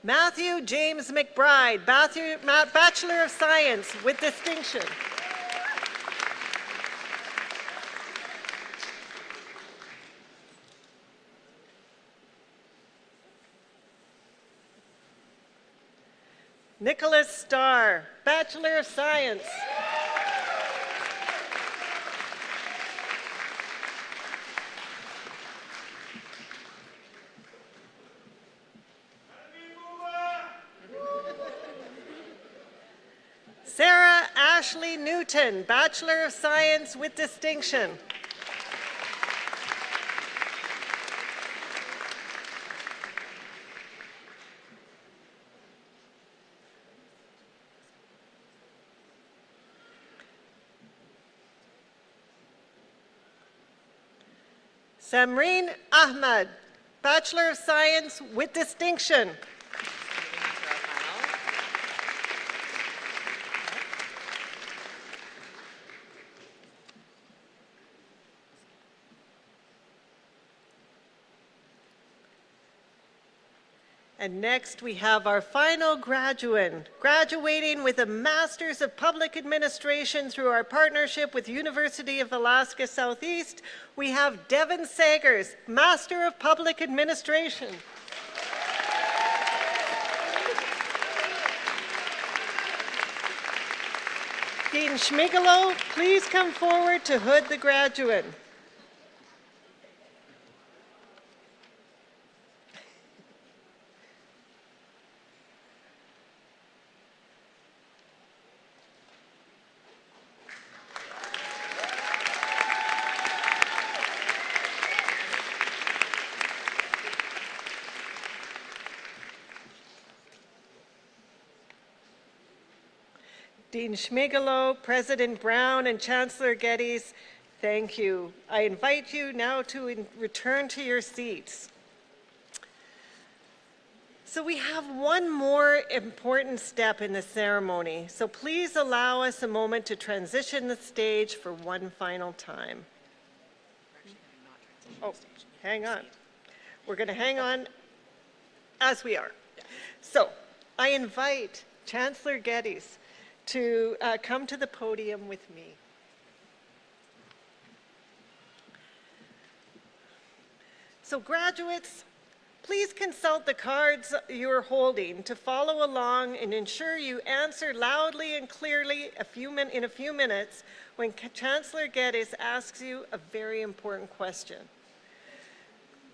Matthew James McBride, Bachelor of Science with distinction. Nicholas Starr, Bachelor of Science. Sarah Ashley Newton, Bachelor of Science with distinction. Samreen Ahmad, Bachelor of Science with distinction. And next we have our final graduate, graduating with a Master's of Public Administration through our partnership with University of Alaska Southeast. We have Devin Sagers, Master of Public Administration. Dean Schmigelo, please come forward to hood the graduate. Dean Schmigelo, President Brown, and Chancellor Geddes, thank you. I invite you now to return to your seats. So we have one more important step in the ceremony, so please allow us a moment to transition the stage for one final time. Oh, hang on. We're going to hang on as we are. So I invite Chancellor Geddes to come to the podium with me. So graduates, please consult the cards you're holding to follow along and ensure you answer loudly and clearly in a few minutes when Chancellor Geddes asks you a very important question.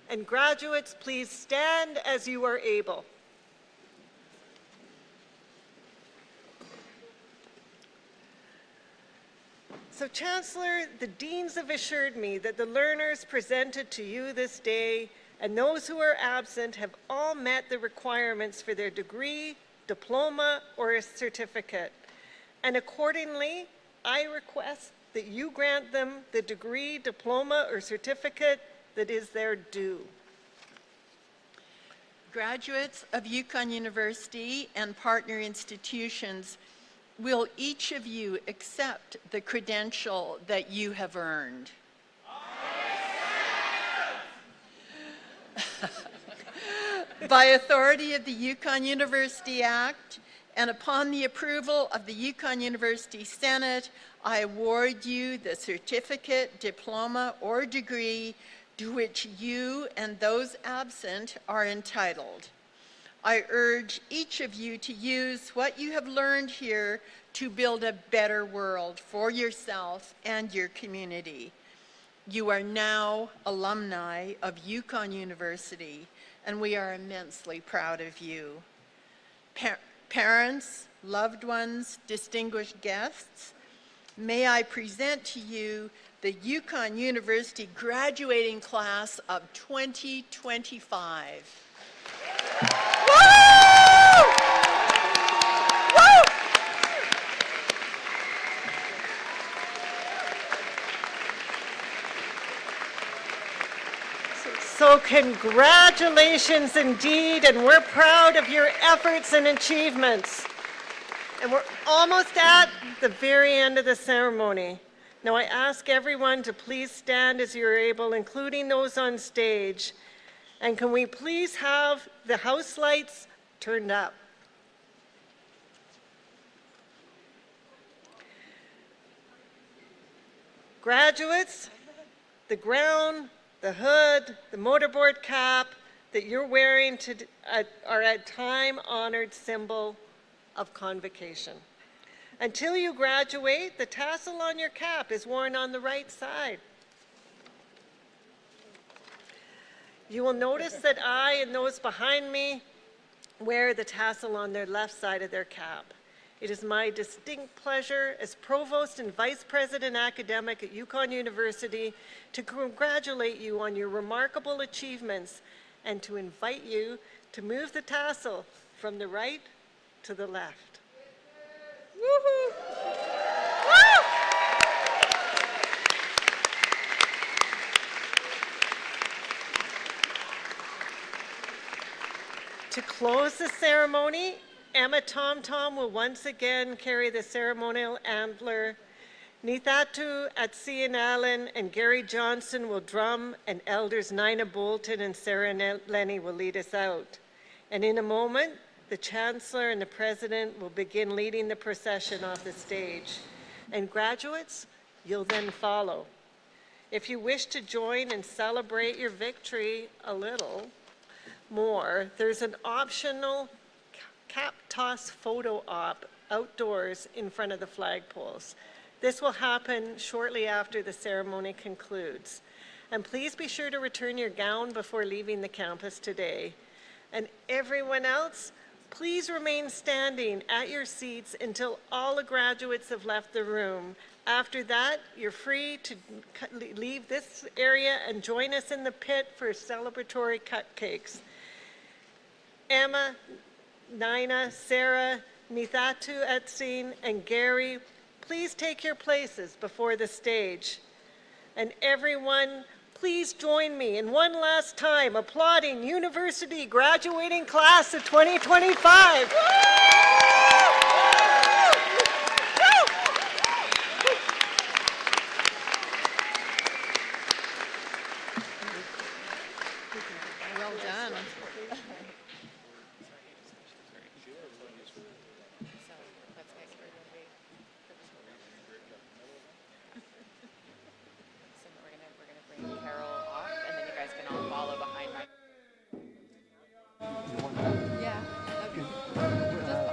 And graduates, please stand as you are able. So Chancellor, the deans have assured me that the learners presented to you this day and those who are absent have all met the requirements for their degree, diploma, or a certificate. And accordingly, I request that you grant them the degree, diploma, or certificate that is their due. Graduates of Yukon University and partner institutions, will each of you accept the credential that you have earned? By authority of the Yukon University Act and upon the approval of the Yukon University Senate, I award you the certificate, diploma, or degree to which you and those absent are entitled. I urge each of you to use what you have learned here to build a better world for yourself and your community. You are now alumni of Yukon University, and we are immensely proud of you. Parents, loved ones, distinguished guests, may I present to you the Yukon University graduating class of 2025. So congratulations indeed, and we're proud of your efforts and achievements. And we're almost at the very end of the ceremony. Now I ask everyone to please stand as you're able, including those on stage. And can we please have the house lights turned up? Graduates, the gown, the hood, the mortarboard cap that you're wearing are a time-honored symbol of convocation. Until you graduate, the tassel on your cap is worn on the right side. You will notice that I and those behind me wear the tassel on their left side of their cap. It is my distinct pleasure as Provost and Vice President Academic at Yukon University to congratulate you on your remarkable achievements and to invite you to move the tassel from the right to the left. Woohoo! Woo! To close the ceremony, Emma Tom Tom will once again carry the ceremonial antler. Nithatu Atsian Allen and Gary Johnson will drum, and elders Nina Bolton and Sarah Lenny will lead us out. And in a moment, the Chancellor and the President will begin leading the procession off the stage. And graduates, you'll then follow. If you wish to join and celebrate your victory a little more, there's an optional cap toss photo op outdoors in front of the flagpoles. This will happen shortly after the ceremony concludes. And please be sure to return your gown before leaving the campus today. And everyone else, please remain standing at your seats until all the graduates have left the room. After that, you're free to leave this area and join us in the pit for celebratory cupcakes. Emma, Nina, Sarah, Nithatu Etsin, and Gary, please take your places before the stage. And everyone, please join me in one last time applauding University graduating class of 2025. Well done. Yeah. Okay. Just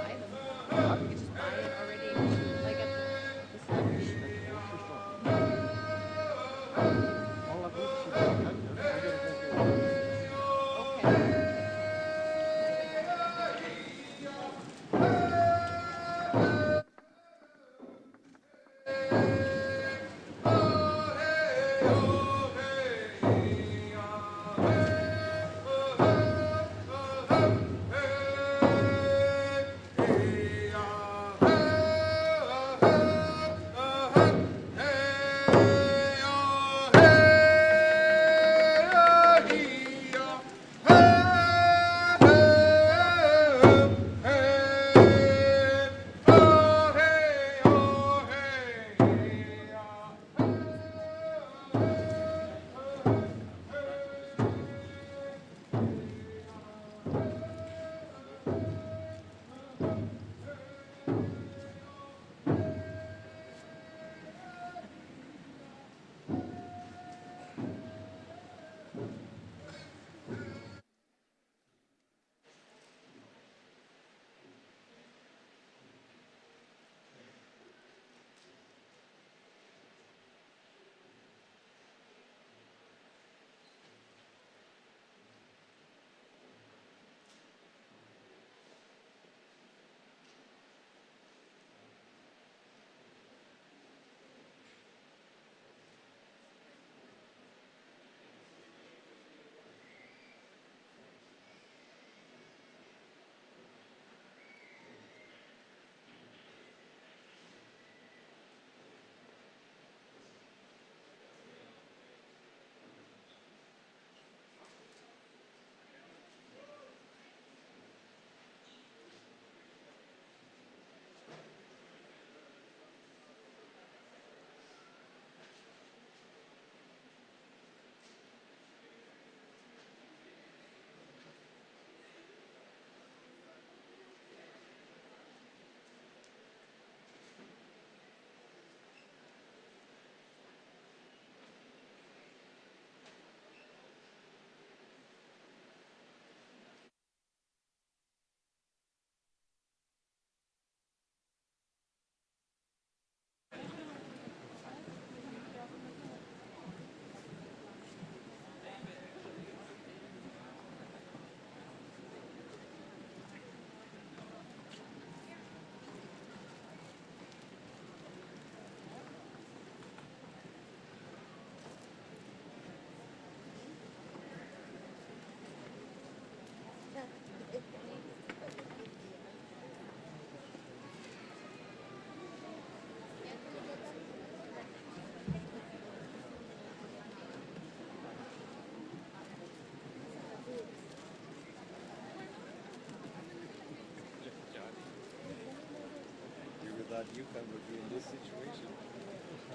thought Yukon would be in this situation?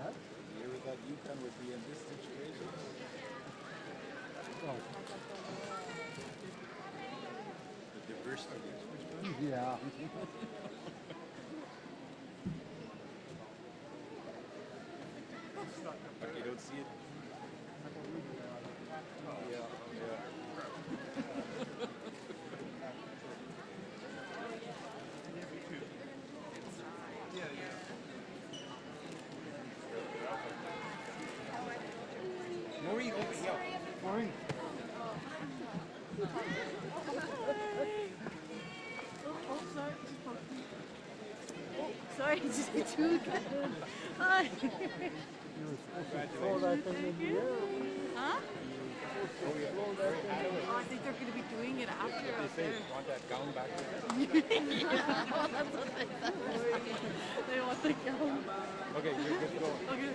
Huh? You ever thought Yukon would be in this situation? Oh. The diversity. Yeah. Okay, don't see it? Yeah, yeah. Maureen, over here. Maureen. Sorry, just too good. Hi. Huh? Oh, I think they're going to be doing it after out there. Want that gown back there? Yeah, well, that's what they said. They want the gown. Okay, you're good to go. Okay.